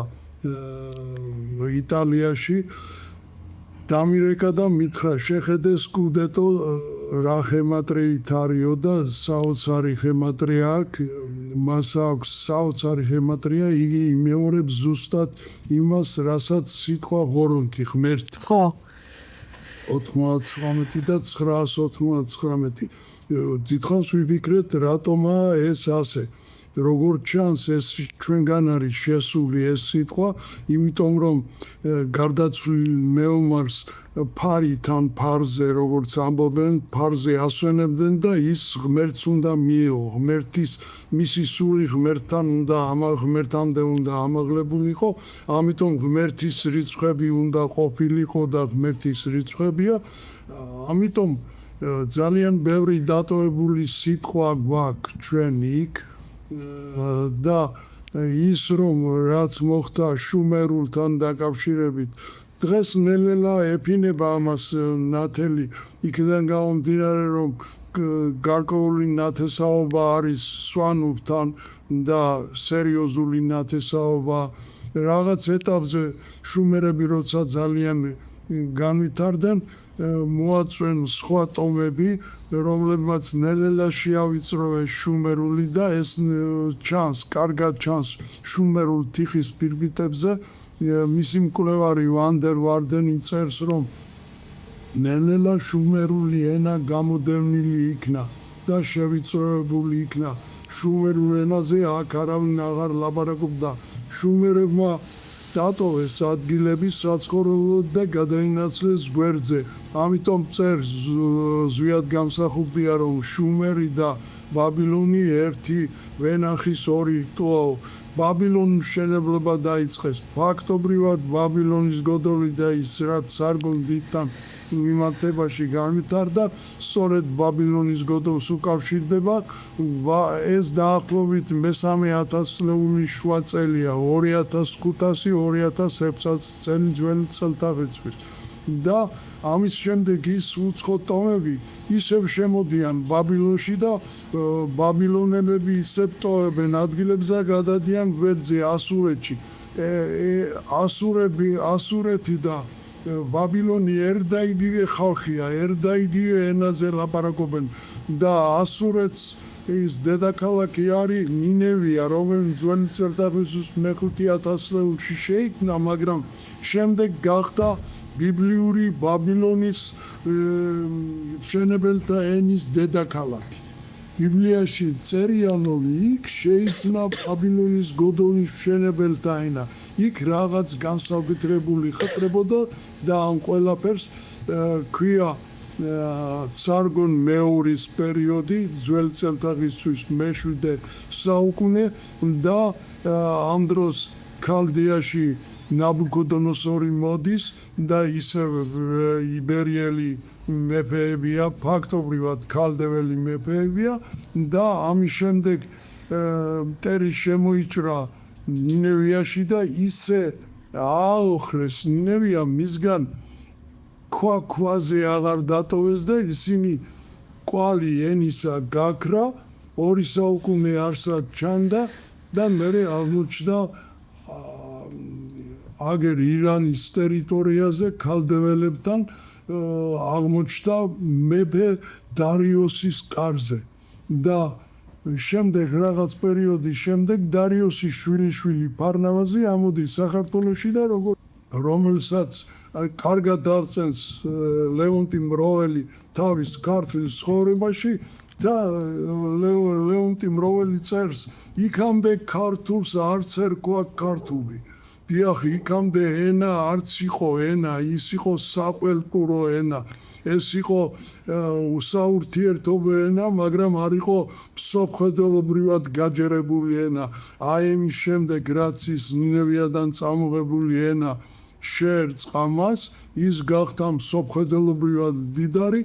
იტალიაში დამირეკა და მითხრა შეხედე სკუდეტო რა ხემატრიით არისო და საოცარი ხემატრია აქვს მას აქვს საოცარი ხემატრია იგი იმეორებს ზუსტად იმას რასაც სიტყვა ღორონთი ღმერთი ხო 99 და 999 დიდხანს ვიფიქრეთ რატომაა ეს ასე. როგორც ჩანს ეს ჩვენგან არის შესული ეს სიტყვა, იმიტომ რომ გარდაცვლილ მეომარს ფარიდან ფარზე როგორც ამბობენ, ფარზე ასვენებდნენ და ის ღმერთს უნდა მიეღო, ღმერთის მისი სული ღმერთამდე უნდა ამაღლებულიყო, ამიტომ ღმერთის რიცხვები უნდა ყოფილიყო და ღმერთის რიცხვებია, ამიტომ ძალიან ბევრი დატოვებული სიტყვა გვაქვს ჩვენ იქ და ის რომ რაც მოხდა შუმერულთან დაკავშირებით დღეს ნელ-ნელა ეფინება ამას ნათელი იქიდან გამომდინარე რომ გარკვეული ნათესაობა არის სვანურთან და სერიოზული ნათესაობა რაღაც ეტაპზე შუმერები როცა ძალიან განვითარდნენ მოაწვენ სხვა ტომები რომლებმაც ნელ-ნელა შეავიწროვეს შუმერული და ეს ჩანს, კარგად ჩანს შუმერულ თიხის ფირფიტებზე მისი მკვლევარი ვანდერ ვარდენი წერს რომ ნელ-ნელა შუმერული ენა გამოდევნილი იქნა და შევიწროებული იქნა შუმერულ ენაზე აქ არავინ აღარ ლაპარაკობდა შუმერებმა დატოვეს ადგილები საცხოვრებლად და გადაინაცვლეს გვერდზე. ამიტომ წერს ზვიად გამსახურდია რომ შუმერი და ბაბილონი ერთი ვენახის ორი რტუაო. ბაბილონის მშენებლობა დაიწყეს. ფაქტობრივად ბაბილონის გოდოლი და ის რაც სარგონდიდან მიმართებაში განვითარდა, სწორედ ბაბილონის გოდოლს უკავშირდება ეს დაახლოებით მესამე ათასწლეულის შუა წელია 2500-2600 წელი ძველი წელთაღრიცხვის და ამის შემდეგ ის უცხო ტომები ისევ შემოდიან ბაბილონში და ბაბილონელები ისევ ტოვებენ ადგილებს და გადადიან გვერდზე ასურეთში ასურეთი და ბაბილონი ერდაიდივე ხალხია, ერდაიდივე ენაზე ლაპარაკობენ და ასურეთს ის დედაქალაქი არის ნინევია, რომელიც ძველი წელთაღრიცხვის მე-5000 შეიქმნა, მაგრამ შემდეგ გახდა ბიბლიური ბაბილონის მშენებელთა ენის დედაქალაქი. ბიბლიაში წერია რომ იქ შეიქმნა ბაბილონის გოდოლის მშენებელთა ენა. იქ რაღაც განსაკუთრებული ხდებოდა და ამ ყველაფერს ქვია სარგონ მეორის პერიოდი ძველი წელთაღრიცხვის მე-7 საუკუნე და ამ დროს ქალდიაში ნაბუქოდონოსორი მოდის და ისევ იბერიელი მეფეებია, ფაქტობრივად ქალდეველი მეფეებია და ამის შემდეგ მტერი შემოიჭრა ნინევიაში და ისე აოხრეს ნინევია მისგან ქვაზე აღარ დატოვეს და ისინი კვალი ენისა გაქრა, 2 საუკუნე არსად ჩანდა და მერე აღმოჩნდა აგერ ირანის ტერიტორიაზე ქალდეველებთან აღმოჩნდა მეფე დარიოსის კარზე და შემდეგ რაღაც პერიოდის შემდეგ დარიოსის შვილიშვილი ფარნავაზი ამოდის საქართველოში და რომელსაც კარგად აღწევს ლეონტი მროველი თავის ქართლის ცხოვრებაში და ლეონტი მროველი წერს იქამდე ქართულს არც ერქვა ქართული. დიახ, იქამდე ენა არც იყო ენა, ის იყო საყველტურო ენა. ეს იყო საურთიერთობო ენა, მაგრამ არ იყო მსოფლმხედველობრივად გაჯერებული ენა. აი ამის შემდეგ რაც ის ნინევიადან წამოღებული ენა შეერწყა მას, ის გახდა მსოფლმხედველობრივად მდიდარი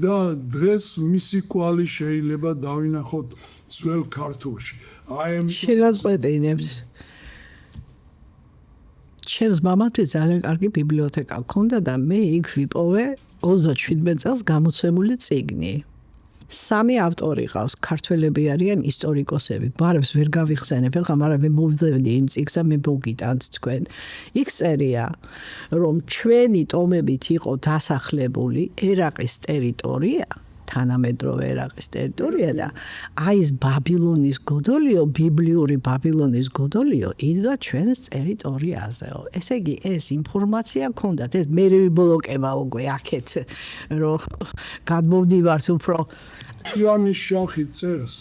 და დღეს მისი კვალი შეიძლება დავინახოთ ძველ ქართულში. აი ამის შეგაწყვეტინებს ჩემს მამათვის ძალიან კარგი ბიბლიოთეკა ჰქონდა და მე იქ ვიპოვე 37 წელს გამოცემული წიგნი. 3 ავტორი ყავს, ქართველები არიან ისტორიკოსები. ბარებს ვერ გავიხსენებ, ხა მაგრამ მე მოვძებნი იმ წიგნს და მე მოგიტანთ თქვენ. იქ წერია, რომ ჩვენი ტომებით იყო დასახლებული ერაყის ტერიტორია თანამედროვე ერაყის ტერიტორია და აი ეს ბაბილონის გოდოლიო, ბიბლიური ბაბილონის გოდოლიო იდგა ჩვენს ტერიტორიაზეო. ესე იგი ეს ინფორმაცია გქონდათ, ეს მე ვიბლოკება უკვე აქეთ, რომ გადმოვდივართ უფრო იანის შახი წერს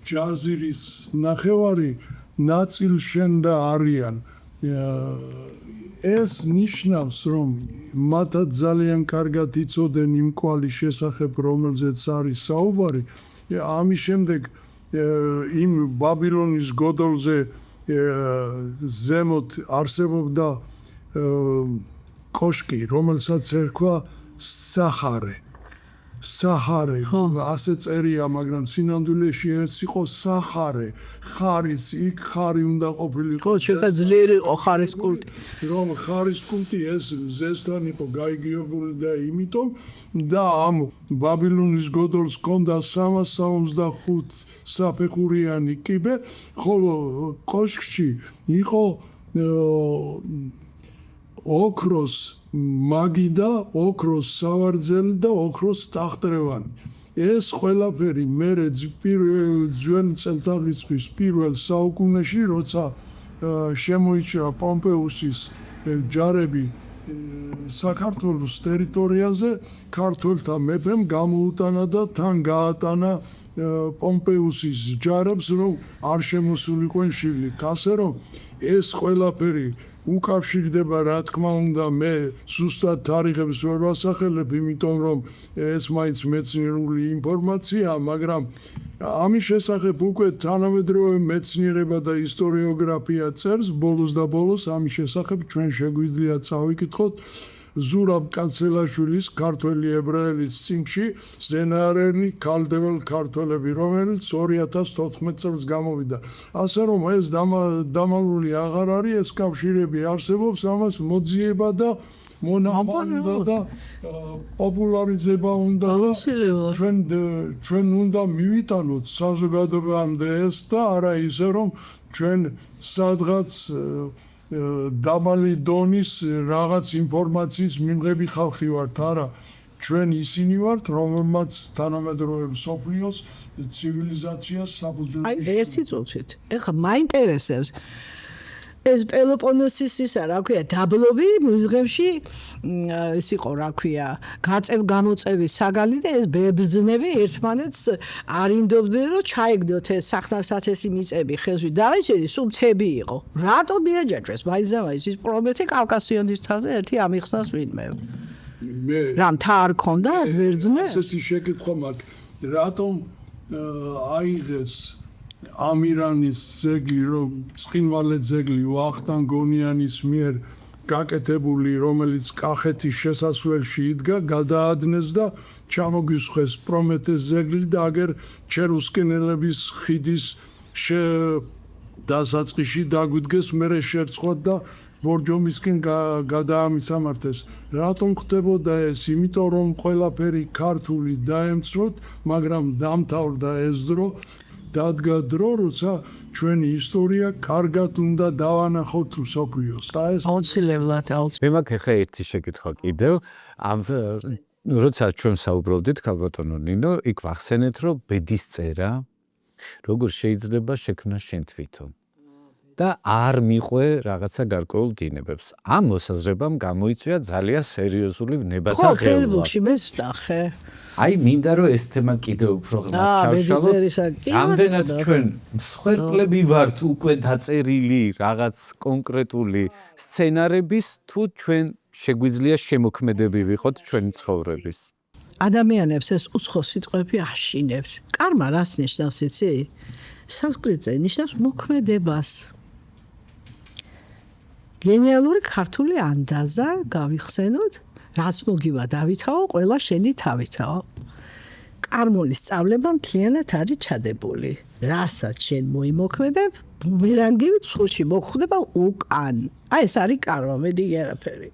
ჯაზირის ნახევარი ნაწილშენ და არიან. ეს ნიშნავს, რომ მათაც ძალიან კარგად იცოდნენ იმ კვალის შესახებ, რომელზეც არის საუბარი. ამის შემდეგ იმ ბაბილონის გოდოლზე ზემოთ არსებობდა კოშკი, რომელსაც ერქვა სახარე. სახარე, ასე წერია, მაგრამ სინამდვილეში ეს იყო სახარე, ხარის, იქ ხარი უნდა ყოფილიყო. ცოტა ძლიერი იყო ხარის კულტი. რომ ხარის კულტი ეს ზესთან იყო გაიგიებული და იმიტომ და ამ ბაბილონის გოდოლს ჰქონდა 365 საფეხურიანი კიბე, ხოლო კოშკში იყო ოქროს მაგიდა, ოქროს სავარძელი და ოქროს ტახტრევანი. ეს ყველაფერი მერე ძველი წელთაღრიცხვის პირველ საუკუნეში, როცა შემოიჭრა პომპეუსის ჯარები საქართველოს ტერიტორიაზე, ქართველთა მეფემ გამოუტანა და თან გაატანა პომპეუსის ჯარებს, რომ არ შემოსულიყვნენ შიგნით. ასე რომ ეს ყველაფერი უკავშირდება, რა თქმა უნდა, მე ზუსტად თარიღებს ვერ ვასახელებ, იმიტომ რომ ეს მაინც მეცნიერული ინფორმაციაა, მაგრამ ამის შესახებ უკვე თანამედროვე მეცნიერება და ისტორიოგრაფია წერს, ბოლოს და ბოლოს ამის შესახებ ჩვენ შეგვიძლია წავიკითხოთ ზურაბ კანცელაშვილის ქართველი ებრაელის წიგნში ზენარელი ქალდებელ ქართველები, რომელიც 2014 წელს გამოვიდა. ასე რომ ეს დამალული აღარ არის, ეს კავშირები არსებობს, ამას მოძიება და მონახვა უნდა და პოპულარიზება უნდა და ჩვენ უნდა მივიტანოთ საზოგადოებამდე ეს და არა ისე რომ ჩვენ სადღაც დაბალი დონის რაღაც ინფორმაციის მიმღები ხალხი ვართ, არა, ჩვენ ისინი ვართ, რომელმაც თანამედროვე მსოფლიოს ცივილიზაციას საფუძველი. აი ერთი წუთით. ეხლა მაინტერესებს ეს პელოპონესის ისა, რა ქვია, დაბლობი მიზღებში ეს იყო, რა ქვია, გამოწევის საგალი და ეს ბერძნები ერთმანეთს არინდობდნენ, რომ ჩაიგდოთ ეს სახნავ-სათესი მიწები ხელში. დაიჭერეს, სულ მთები იყო. რატო მიაჯაჭვეს მაინც ის პრომეთე კავკასიონის მთაზე ერთი ამიხსნას ვინმე. რა მთა არ ქონდა ბერძნებს? ესეთი შეკითხვა მაქვს, რატომ აიღეს ამირანის ძეგლი, რომ ცხინვალე ძეგლი ვახტანგ გონიანის მიერ გაკეთებული, რომელიც კახეთის შესასვლელში იდგა, გადაადნეს და ჩამოგვისხეს პრომეთეს ძეგლი და აგერ ჩერუსკენელების ხიდის დასაწყისში დაგვიდგეს, მერე შერწყოთ და ბორჯომისკენ გადაამისამართეს. რატომ ხდებოდა ეს? იმიტომ რომ ყველაფერი ქართული დაემცროთ, მაგრამ დამთავრდა ეს დრო. დადგა დრო, როცა ჩვენი ისტორია კარგად უნდა დავანახოთ მსოფლიოს. და ეს აუცილებლად. მე მაქვს ხა ერთი შეკითხვა კიდევ. როცა ჩვენ საუბრობდით, ქალბატონო ნინო, იქ ვახსენეთ, რომ ბედისწერა როგორ შეიძლება შექმნა შენ თვითონ. და არ მიყვე რაღაცა გარკვეულ დინებებს. ამ მოსაზრებამ გამოიწვია ძალიან სერიოზული ნება და ხო, ღელვა. ფეისბუქში მე ვსტახე. აი, მინდა რომ ეს თემა კიდევ უფრო ჩავშალოთ. რამდენად ჩვენ მსხვერპლები ვართ უკვე დაწერილი რაღაც კონკრეტული სცენარების, თუ ჩვენ შეგვიძლია შემოქმედები ვიყოთ ჩვენი ცხოვრების. ადამიანებს ეს უცხო სიტყვები აშინებს. კარმა რას ნიშნავს, იცი? სანსკრიტზე ნიშნავს მოქმედებას. გენიალური ქართული ანდაზა გავიხსენოთ, რაც მოგივა დავითაო, ყველა შენი თავითაო. კარმოლის სწავლება მთლიანად არის ჩადებული. რასაც შენ მოიმოქმედებ, ბუმერანგივით სულში მოხვდება უკან. აი ეს არის კარმა, მედი არაფერი.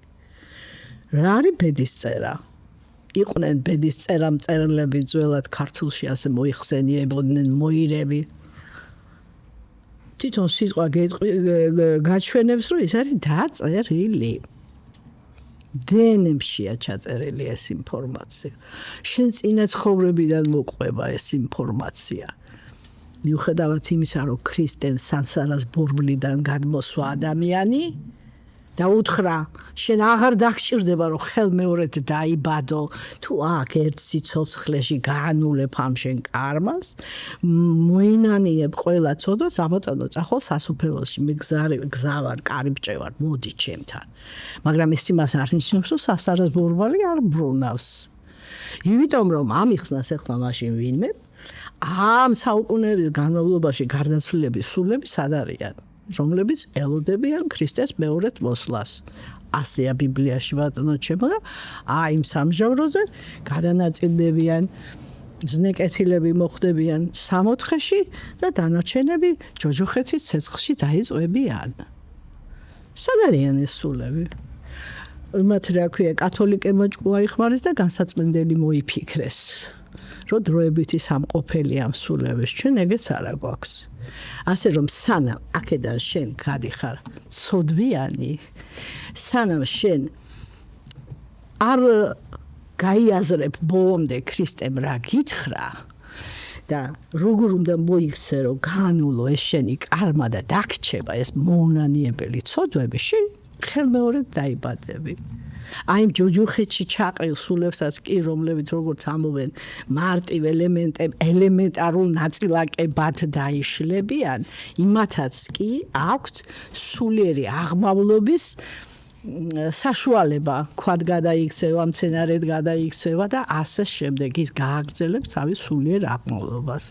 რა არის ბედისწერა? იყვნენ ბედისწერა მწერლები ძველად ქართულში ასე მოიხსენიებოდნენ მოირები. თვითონ სიტყვა გაჩვენებს, რომ ეს არის დაწერილი. დნმ-შია ჩაწერილი ეს ინფორმაცია. შენ წინა ცხოვრებიდან მოყვება ეს ინფორმაცია. მიუხედავად იმისა, რომ ქრისტემ სანსარას ბორბლიდან გადმოსვა ადამიანი და უთხრა, შენ აღარ დაგჭირდება, რომ ხელმეორედ დაიბადო, თუ აქ ერთ სიცოცხლეში გაანულებ ამ შენ კარმას, მოინანიებ ყველა ცოდვას, აბატონო, წახვალ სასუფეველში, მე გზა ვარ, კარი მჭევარ, მოდი ჩემთან. მაგრამ ეს იმას არ ნიშნავს, რომ სასარას ბორბალი არ ბრუნავს. იმიტომ რომ ამიხსნას ახლა მაშინ ვინმე, ამ საუკუნეების განმავლობაში გარდაცვლილების სულები სად არიან? რომლებიც ელოდებიან ქრისტეს მეორედ მოსვლას. ასეა ბიბლიაში ბატონო ჩემო და იმ სამჟავროზე გადანაწილდებიან ზნეკეთილები მოხდებიან 64-ში და დანარჩენები ჯოჯოხეთის ცეცხლში დაიწვევიან. სად არიან ეს სულები? მათ რა ქვია, კათოლიკებმა ჭკუა იხმარეს და განსაწმენდელი მოიფიქრეს. რომ დროებითი სამყოფელი ამ სულების ჩვენ ეგეც არა გვაქვს. ასე რომ სანამ აქედან შენ გადიხარ ცოდვიანი, სანამ შენ არ გაიაზრებ ბოლომდე ქრისტემ რა გითხრა და როგორ უნდა მოიქცე რომ განულო ეს შენი კარმა და დაგრჩება ეს მოუნანიებელი ცოდვები, შენ ხელმეორედ დაიბადები. აი ჯოჯოხეთში ჩაყრილ სულებსაც კი რომლებიც როგორც ამოვენ მარტივ ელემენტარულ ნაწილაკებად დაიშლებიან, იმათაც კი აქვთ სულიერი აღმავლობის საშუალება, ქვად გადაიქცევა, მცენარედ გადაიქცევა და ასე შემდეგ ის გააგრძელებს თავის სულიერ აღმავლობას.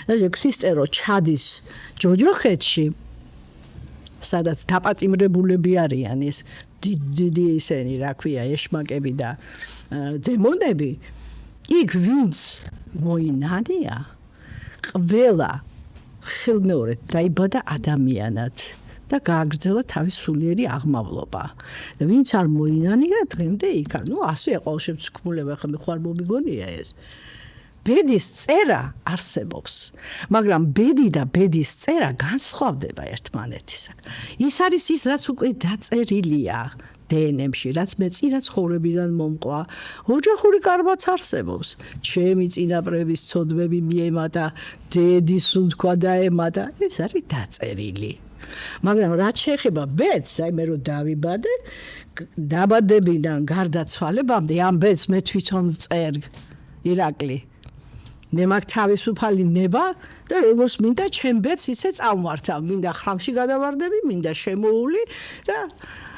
და ქრისტე რო ჩადის ჯოჯოხეთში, სადაც დაპატიმრებულები არიან ეს დიდი ისენი, რა ქვია, ეშმაკები და დემონები, იქ ვინც მოინანია, ყველა ხელმეორედ დაიბადა ადამიანად და გააგრძელა თავის სულიერი აღმავლობა. და ვინც არ მოინანია, დღემდე იქ არ, ასე ეყოლ შემსქმულება, ხა მე ხარ მომიგონია ეს. ბედის წერა არსებობს, მაგრამ ბედი და ბედის წერა განსხვავდება ერთმანეთისაგან. ის არის ის, რაც უკვე დაწერილია დნმ-ში, რაც მე წინა ცხოვრებიდან მომყვა. ოჯახური კარმაც არსებობს. ჩემი წინაპრების ცოდვები მიემატა, დედის თქვა დაემატა, ეს არის დაწერილი. მაგრამ რაც შეეხება ბედს, აი მე რო დავიბადე, დაბადებიდან გარდაცვალებამდე ამ ბედს მე თვითონ ვწერ, ირაკლი. მე მაქვს თავისუფალი ნება და როგორც მინდა ჩემ ბედს ისე წავმართავ, მინდა ხრამში გადავარდები, მინდა შემოული და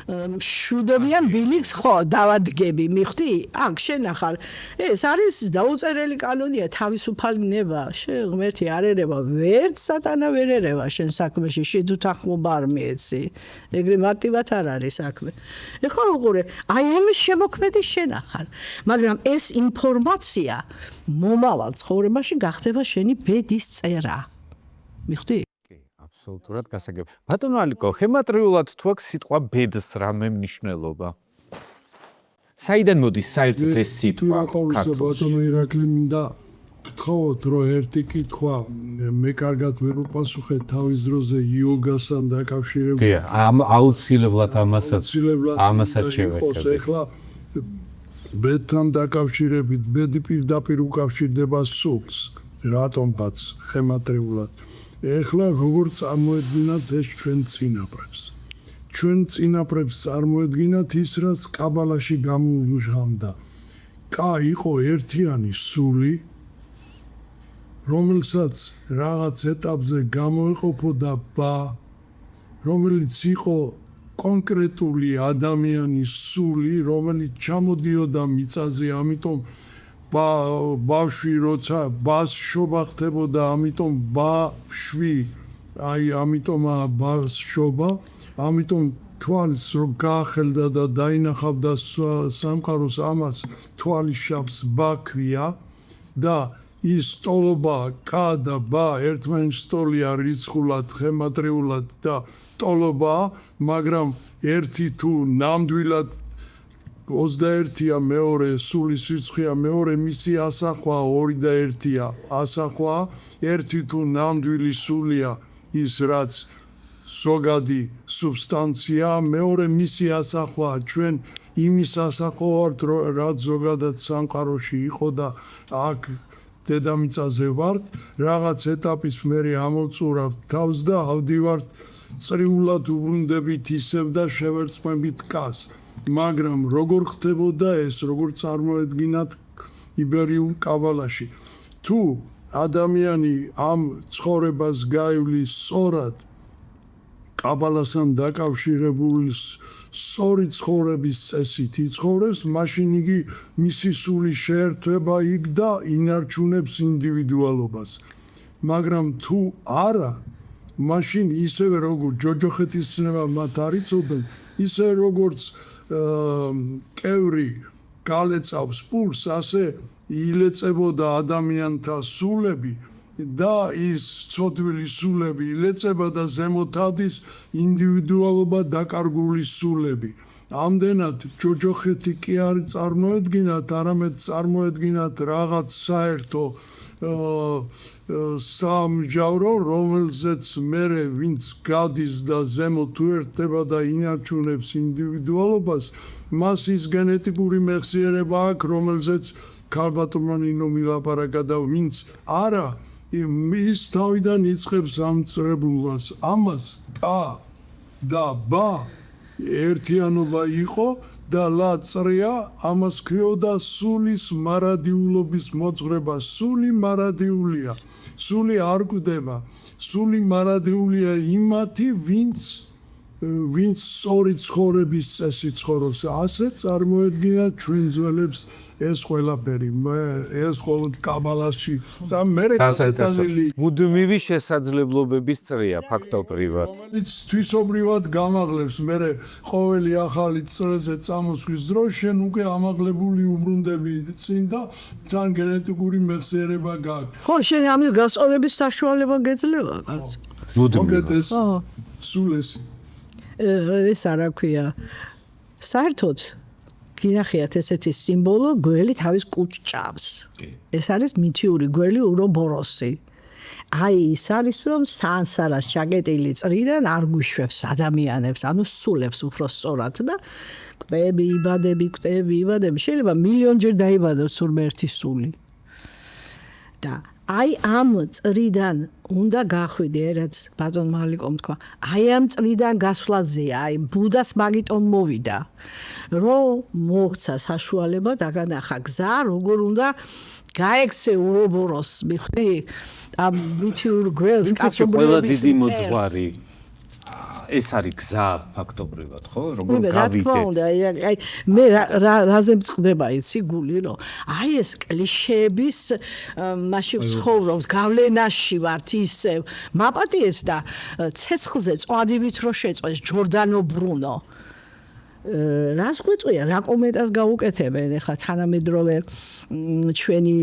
შუდობიან ბილიქს ხო დავადგები, მიხვდი? აქ შენახარ, ეს არის დაუწერელი კანონია, თავისუფალი ნება, შენ ღმერთი არ ერევა, ვერც სატანა ვერ ერევა შენ საქმეში, შედუთანხმობა არ მიეცი. ეგრე მარტივად არ არის საქმე. ეხლა უყურე, აი ამის შემოქმედი შენახარ, მაგრამ ეს ინფორმაცია მომავალ ცხოვრებაში გახდება შენი ბედის წერა. მიხვდი? აბსოლუტურად გასაგებია. ბატონო ალიკო, ხემატრიულად თუ აქვს სიტყვა ბედს რამე მნიშვნელობა? საიდან მოდის საერთოდ ეს სიტყვა? ბატონო ირაკლი, მინდა გთხოვოთ, რომ ერთი კითხვა მე კარგად ვერ უპასუხე თავის დროზე იოგასთან დაკავშირებით. დიახ, აუცილებლად ამასაც შევეკავებთ. ეხლა ბედთან დაკავშირებით, ბედი პირდაპირ უკავშირდება სულს, რატომღაც ხემატრიულად. ეხლა როგორ წარმოედგინათ ეს ჩვენ წინაპრებს? ჩვენ წინაპრებს წარმოედგინათ ის, რაც კაბალაში გამოვჟამდა. კა იყო ერთიანი სული, რომელსაც რაღაც ეტაპზე გამოეყოფოდა ბა, რომელიც იყო კონკრეტული ადამიანის სული, რომელიც ჩამოდიოდა მიწაზე, ამიტომ ბავშვი როცა ბას შობა ხდებოდა, ამიტომ ბავშვი, აი ამიტომ ბას შობა, ამიტომ თვალს რომ გაახელდა და დაინახავდა სამყაროს, ამას თვალის შავს ბა ქვია და ის ტოლობა კა და ბა ერთმანეთს ტოლია რიცხულად, ხემატრიულად და ტოლობა, მაგრამ ერთი თუ ნამდვილად 21-ია, მეორე სულის რიცხვია, მეორე მისი ასახვა 2 და 1-ია ასახვა, ერთი თუ ნამდვილი სულია ის, რაც ზოგადი სუბსტანცია, მეორე მისი ასახვა ჩვენ იმის ასახვა ვართ, რაც ზოგადად სამყაროში იყო და აქ დედამიწაზე ვართ, რაღაც ეტაპის მერე ამოვწურავთ თავს და ავდივართ წრიულად უბრუნდებით ისევ და შევერწყმებით კას. მაგრამ როგორ ხდებოდა ეს, როგორ წარმოედგინათ იბერიულ კაბალაში? თუ ადამიანი ამ ცხოვრებას გაივლის სწორად კაბალასთან დაკავშირებული სწორი ცხოვრების წესით იცხოვრებს, მაშინ იგი მისი სული შეერთება იქ და ინარჩუნებს ინდივიდუალობას. მაგრამ თუ არა, მაშინ ისევე როგორც ჯოჯოხეთის ცნება მათ არ იცოდნენ, ისე როგორც კევრი გალეწავს პულს, ასე ილეწებოდა ადამიანთა სულები და ის ცოდვილი სულები ილეწება და ზემოთ ადის ინდივიდუალობა დაკარგული სულები. ამდენად ჯოჯოხეთი კი არ წარმოედგინათ, არამედ წარმოედგინათ რაღაც საერთო სამჟავრო, რომელზეც მერე ვინც გადის და ზემოთ თუ ერთდება და ინარჩუნებს ინდივიდუალობას, მას ის გენეტიკური მეხსიერება აქვს, რომელზეც ქალბატონმა ნინო მილაპარაკა და ვინც არა, ის თავიდან იწყებს ამ წრებულობას. ამას კა და ბა ერთიანობა იყო და ლა წრია, ამას ქვიოდა სულის მარადიულობის მოძღვრება. სული მარადიულია, სული არ კვდება, სული მარადიულია იმათი, ვინც სწორი ცხოვრების წესით ცხოვრობს. ასე წარმოედგინათ ჩვენ ძველებს ეს ყველაფერი. ეს მხოლოდ კაბალაში მუდმივი შესაძლებლობების წრია ფაქტობრივად. რომელიც თვისობრივად გამაღლებს მერე ყოველი ახალი წრეზე წამოსვლის დროს შენ უკვე ამაღლებული უბრუნდები წინ და თან გენეტიკური მეხსიერება გაქვს. ხო, შენ ამის გასწავლების საშუალება გეძლევა კაც. მოგეთეს სულესი. ეს არა ქვია. საერთოდ გინახიათ ესეთი სიმბოლო, გველი თავის კუჭ ჭამს. ეს არის მითიური გველი ურობოროსი. აი ის არის, რომ სანსარას ჩაკეტილი წრიდან არ გვიშვებს ადამიანებს, ანუ სულებს უფრო სწორად და კვები იბადები, შეიძლება მილიონჯერ დაიბადოს თურმე ერთი სული. და აი ამ წრიდან უნდა გახვიდე, რაც ბატონ მალიკომ თქვა. აი ამ წრიდან გასვლაზეა, აი ბუდას მაგიტომ მოვიდა. რომ მოხცა საშუალება დაგანახა გზა, როგორ უნდა გაექცე ურობოროს, მიხდი? ამ მითიურ გველს კაცობრიობის დიდი მოძღვარი. ეს არის გზა ფაქტობრივად, ხო? როგორ გავიდეთ. აი მე რაზე მწყდება იცი გული, რომ აი ეს კლიშეების მაშინ ცხოვრობს, გავლენაში ვართ ისევ. მაპატიეს და ცეცხლზე წვადივით რო შეწყვეს ჯორდანო ბრუნო. რას გვიწვია, რა კომენტას გაუკეთებენ ახლა თანამედროვე ჩვენი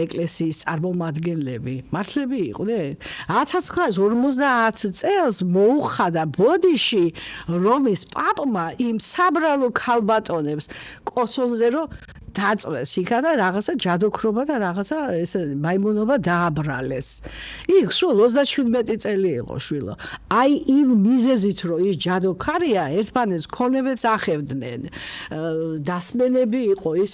ეკლესიის წარმომადგენლები. მართლები იყვნენ? 1950 წელს მოუხადა ბოდიში რომის პაპმა იმ საბრალო ქალბატონებს კოსონზე რომ დაწვეს იქა და რაღაცა ჯადოქრობა და რაღაცა ესე მაიმუნობა დააბრალეს. იქ სულ 37 წელი იყო შვილო. აი იმ მიზეზით რომ ის ჯადოქარია, ერთმანეთს ქონებებს ახევდნენ. დასმენები იყო, ის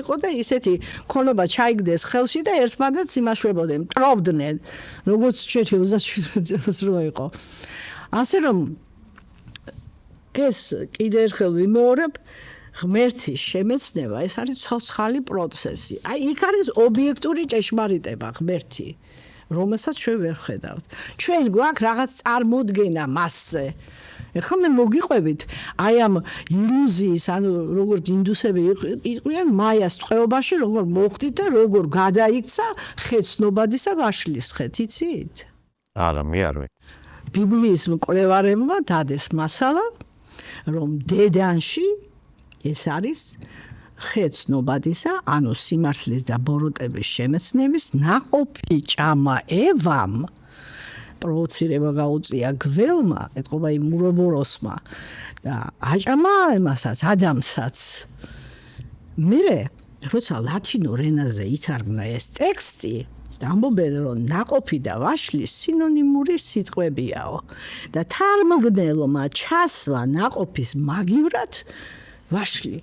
იყო და ისეთი ქონობა ჩაიგდეს ხელში და ერთმანეთს იმაშვებოდნენ, მტრობდნენ, როგორც შეჭი 37 წელს რო იყო. ასე რომ ეს კიდე ერთხელ ვიმეორებ ღმერთის შემეცნება, ეს არის ცოცხალი პროცესი. აი იქ არის ობიექტური ჭეშმარიტება ღმერთი, რომელსაც ჩვენ ვერ ხედავთ. ჩვენ გვაქვს რაღაც წარმოდგენა მასზე. ეხლა მე მოგიყვებით აი ამ ილუზიის, ანუ როგორც ინდუსები იყვნენ მაიას ტყვეობაში, როგორ მოხდით და როგორ გადაიქცა ხეცნობადისა ვაშლის ხე, იცით? არა, მე არ ვიცი. ბიბლიის მკვლევარებმა დადეს მასალა, რომ დედანში ეს არის ხეცნობადისა, ანუ სიმართლის და ბოროტების შემეცნების ნაყოფი ჭამა ევამ პროვოცირება გაუწია გველმა, ეთყობა იმ ურობოროსმა და აჭამა ემასაც ადამსაც. მერე როცა ლათინურ ენაზე ითარგმნა ეს ტექსტი, ამბობენ რომ ნაყოფი და ვაშლი სინონიმური სიტყვებიაო და თარმგნელმა ჩასვა ნაყოფის მაგივრად ვაშლი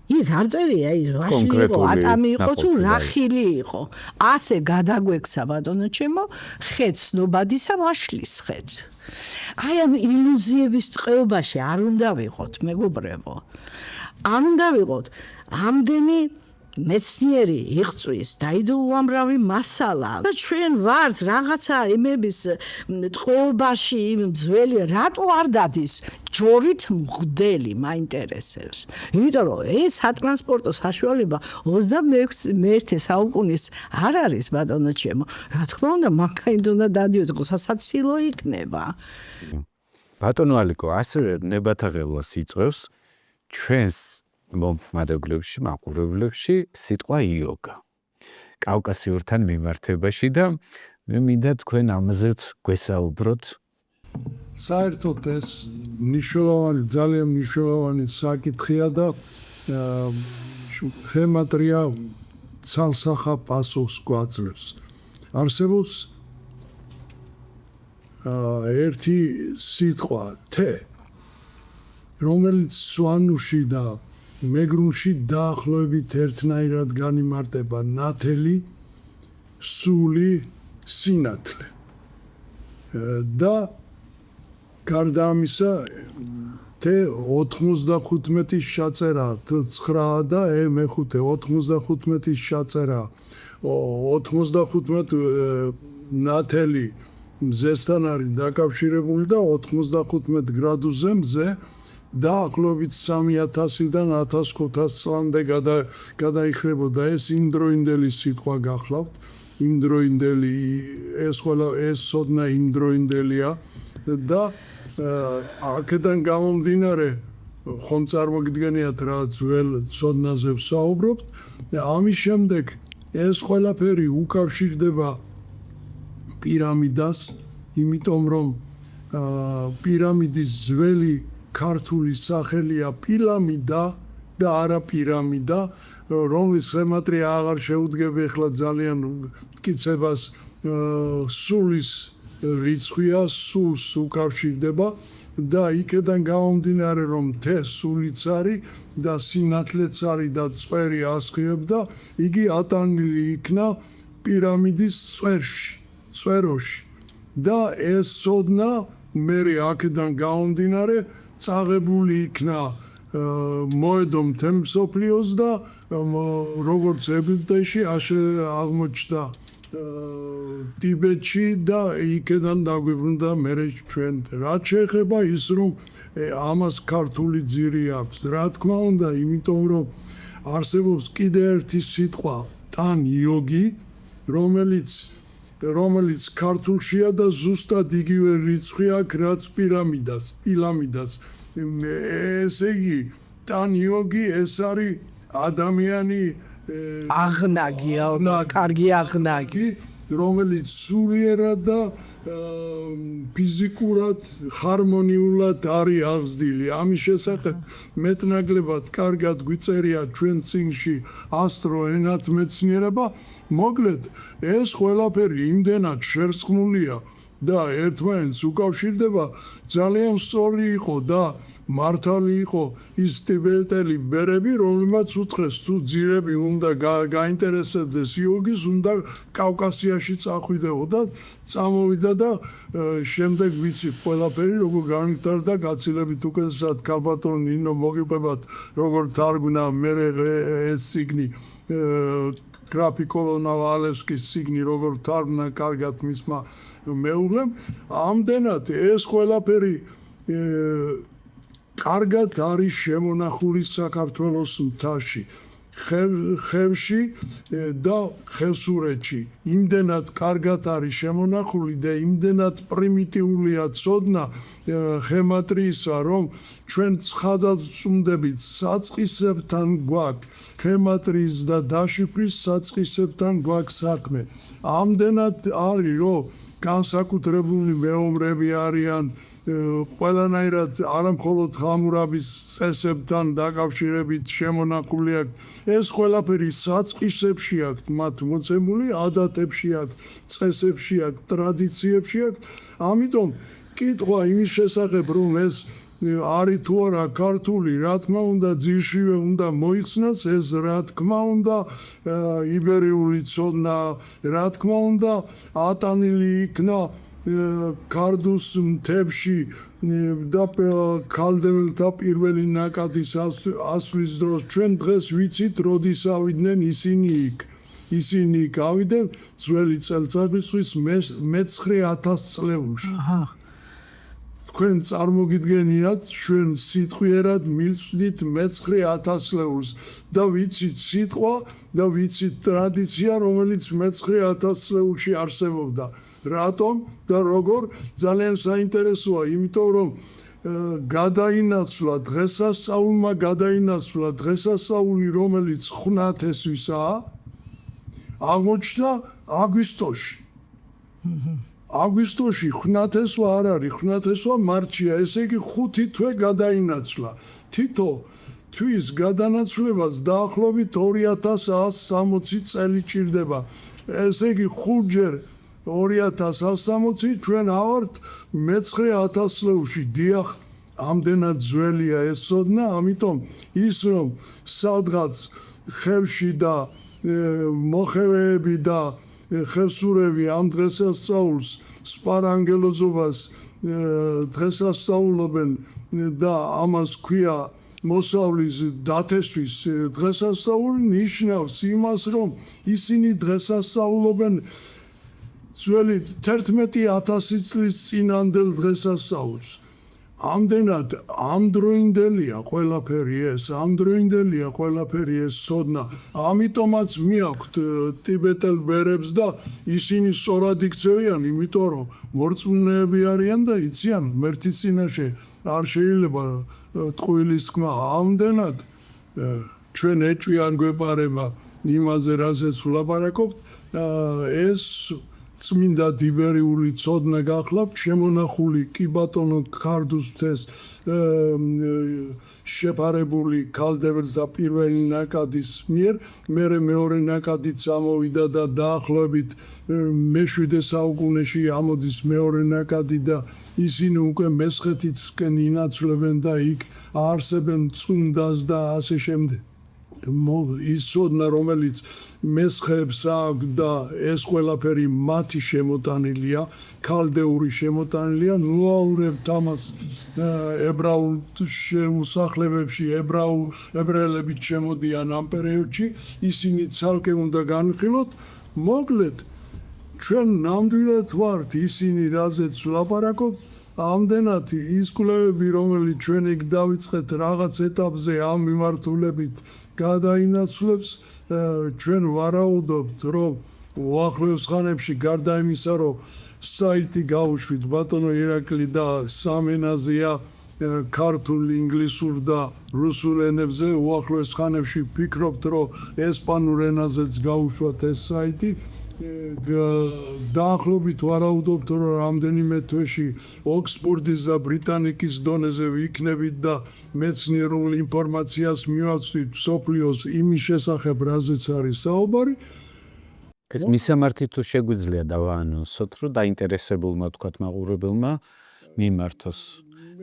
იქ არ წერია ის ვაშლი იყო ატამი იყო თუ რახილი იყო ასე გადაგვექცა ბატონო ჩემო ხეცნობადისა ვაშლის ხეც აი ამ ილუზიების წყობაში არ უნდა ვიყოთ მეგობრებო არ უნდა ვიყოთ ამდენი მეცნიერი იღწვის დაიდო უამრავი მასალა და ჩვენ ვართ რაღაცა იმების ტყვეობაში ძველი რატო არ დადის ჯორით მღვდელი მაინტერესებს იმიტომ რომ ეს სატრანსპორტო საშუალება 21 საუკუნის არ არის ბატონო ჩემო რა თქმა უნდა მანქანით უნდა დადიოს სასაცილო იქნება ბატონო ალიკო ასე ნებათაღელოს იწევს ჩვენს მომადებლებში, მაყურებლებში სიტყვა იოგა. კავკასიურთან მიმართებაში და მე მინდა თქვენ ამაზეც გვესაუბროთ. საერთოდ ეს მნიშვნელოვანი, ძალიან მნიშვნელოვანი საკითხია და ხემატრია ცალსახა პასუხს გვაძლევს. არსებობს ერთი სიტყვა თე, რომელიც სვანუში და მეგრუნში დაახლოებით ერთნაირად განიმარტება ნათელი, სული, სინათლე. და გარდა ამისა თე 95-ის ჩაწერა, 9 და მე-5 95-ის ჩაწერა. 95 ნათელი მზესთან არის დაკავშირებული და 95 გრადუსზე მზე დაახლოებით 3000-დან 1500 წლამდე გადაიხრებოდა ეს იმდროინდელი სიტყვა გახლავთ იმდროინდელი ეს სოდნა იმდროინდელია და აქედან გამომდინარე ხომ წარმოგიდგენიათ რა ძველ სოდნაზე ვსაუბრობთ ამის შემდეგ ეს ყველაფერი უკავშირდება პირამიდას იმიტომ რომ პირამიდის ძველი ქართული სახელია პილამიდა და არა პირამიდა, რომლის ხემატრია აღარ შეუდგება ახლა ძალიან მტკიცებას სულის რიცხვია, სულს უკავშირდება და იქედან გამომდინარე რომ თე სულიც არის და სინათლეც არის და წვერი ასხივებდა, იგი ატანილი იქნა პირამიდის წვეროში და ეს სოდნა მე აქედან გამომდინარე წაღებული იქნა მოედო მთელ მსოფლიოს და როგორც ეგვიპტეში ასე აღმოჩნდა ტიბეტში და იქედან დაგვიბრუნდა მერე ჩვენ რაც შეეხება ის რომ ამას ქართული ძირი აქვს რა თქმა უნდა იმიტომ რომ არსებობს კიდე ერთი სიტყვა თან იოგი რომელიც ქართულშია და ზუსტად იგივე რიცხვი აქვს რაც პირამიდას ესე იგი თან იოგი ეს არის ადამიანი აღნაგია კარგი აღნაგი რომელიც სულიერად და ფიზიკურად ჰარმონიულად არის აღზრდილი ამის შესახებ მეტნაკლებად კარგად გვიწერია ჩვენ წიგნში ასტროენათ მეცნიერება მოკლედ ეს ყველაფერი იმდენად შერწყმულია და ერთმანეთს უკავშირდება ძალიან სწორი იყო და მართალი იყო ის ტიბეტელი ბერები რომლებმაც უთხრეს თუ ძირები უნდა გაინტერესებდეს იოგის უნდა კავკასიაში წახვიდეო და წამოვიდა და შემდეგ ვიცი ყველაფერი როგორ განვითარდა გაცილებით უკეთესად ქალბატონ ნინო მოგიყვებათ როგორ თარგმნა მე ეს ციგნი კრაპიკოლონავალევსკის ციგნი როგორ თარგმნა კარგად მისმა მეუღლემ ამდენად ეს ყველაფერი კარგად არის შემონახული საქართველოს მთაში ხევში და ხევსურეთში იმდენად კარგად არის შემონახული და იმდენად პრიმიტიულია ცოდნა ხემატრიისა რომ ჩვენ ცხადად ვწუნდებით საწყისებთან გვაქვს ხემატრის და დაშიფრის საწყისებთან გვაქვს საქმე ამდენად არის რომ განსაკუთრებული მეომრები არიან, ყველანაირად არამხოლოდ ხამურაბის წესებთან დაკავშირებით შემონახული აქვს. ეს ყველაფერი საწყისებში აქვს, მათ მოცემული ადატებში აქვს, წესებში აქვს, ტრადიციებში აქვს. ამიტომ კითხვა იმის შესახებ, რომ ეს არის თუ არა ქართული, რა თქმა უნდა ძირშივე უნდა მოიხსნას, ეს რა თქმა უნდა იბერიული ცოდნა, რა თქმა უნდა ატანილი იქნა ქარდუს მთებში და ქალდეველთა პირველი ნაკადის ასვლის დროს. ჩვენ დღეს ვიცით, როდის ავიდნენ ისინი იქ. ისინი იქ ავიდნენ ძველი წელიწადისთვის მე-9,000 წლებში. თქვენ წარმოგიდგენიათ, ჩვენ სიტყვიერად მივწვდით მე-9,000 წლებს და ვიცით სიტყვა და ვიცით ტრადიცია, რომელიც მე-9,000 წლებში არსებობდა. რატომ და როგორ? ძალიან საინტერესოა, იმიტომ რომ გადაინაცვლა დღესასწაულმა გადაინაცვლა დღესასწაული, რომელიც ხვნათესვისაა, აღმოჩნდა აგვისტოში. აგვისტოში ხვნათესვა არ არის, ხვნათესვა მარტშია, ესე იგი 5 თვე გადაინაცვლა. თითო თვის გადანაცვლებას დაახლოებით 2160 წელი ჭირდება. ესე იგი 5-ჯერ 2160 ჩვენ ავართ მე-9,000 წლებში. დიახ, ამდენად ძველია ეს ცოდნა, ამიტომ ის რომ სადღაც ხევში და მოხევეები და ხევსურები ამ დღესასწაულს სპარანგელოზობას დღესასწაულობენ და ამას ქვია მოსავლის დათესვის დღესასწაული, ნიშნავს იმას, რომ ისინი დღესასწაულობენ ძველი 11,000 წლის წინანდელ დღესასწაულს. ამდენად ამდროინდელია ყველაფერი ეს ცოდნა. ამიტომაც მიაქვთ ტიბეტელ ბერებს და ისინი სწორად იქცევიან, იმიტომ რომ მორწმუნეები არიან და იციან ღმერთის წინაშე არ შეიძლება ტყუილის თქმა. ამდენად ჩვენ ეჭვი არ გვეპარება იმაზე, რასაც ვლაპარაკობთ. ეს წმინდა დიბერიული ცოდნა გახლავთ შემონახული კი ბატონო ქარდუს მთეს შეფარებული ქალდეველთა პირველი ნაკადის მიერ, მერე მეორე ნაკადიც ამოვიდა და დაახლოებით მე-7 საუკუნეში ამოდის მეორე ნაკადი და ისინი უკვე მესხეთისკენ ინაცვლებენ და იქ აარსებენ წუნდას და ასე შემდეგ. ის ცოდნა, რომელიც მესხებს აქვს და ეს ყველაფერი მათი შემოტანილია, ქალდეური შემოტანილია, ნუაურებთ ამას ებრაულ შემოსახლებებში, ებრაელები შემოდიან ამ პერიოდში, ისინი ცალკე უნდა განხილოთ. მოკლედ, ჩვენ ნამდვილად ვართ ისინი, რაზეც ვლაპარაკობთ. ამდენად ის კვლევები, რომელიც ჩვენ იქ დავიწყეთ რაღაც ეტაპზე ამ მიმართულებით გადაინაცვლებს, ჩვენ ვარაუდობთ, რომ უახლოეს ხანებში გარდა იმისა, რომ საიტი გავუშვით ბატონო ირაკლი და სამ ენაზეა, ქართულ, ინგლისურ და რუსულ ენებზე, უახლოეს ხანებში ვფიქრობთ, რომ ესპანურ ენაზეც გავუშვათ ეს საიტი. დაახლოებით ვარაუდობთ, რომ რამდენიმე თვეში ოქსფორდის და ბრიტანიკის დონეზე ვიქნებით და მეცნიერულ ინფორმაციას მივაწვით მსოფლიოს იმის შესახებ, რაზეც არის საუბარი. ეს მისამართი თუ შეგვიძლია დავაანონსოთ, რომ დაინტერესებულმა თქვათ მაყურებელმა მიმართოს.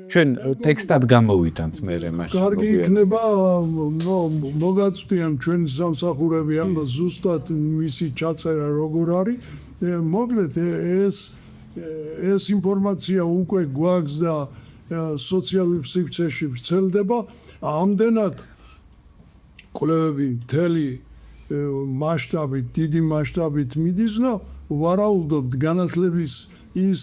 ჩვენ ტექსტად გამოვიტანთ მერე მაშინ. კარგი იქნება, მოგაწვდიან ჩვენი სამსახურები ამ ზუსტად მისი ჩაწერა როგორ არის. მოკლედ ეს ინფორმაცია უკვე გვაქვს და სოციალურ სივრცეში ვრცელდება. ამდენად კვლევები მთელი მასშტაბით, დიდი მასშტაბით მიდის და ვარაუდობთ განათლების ის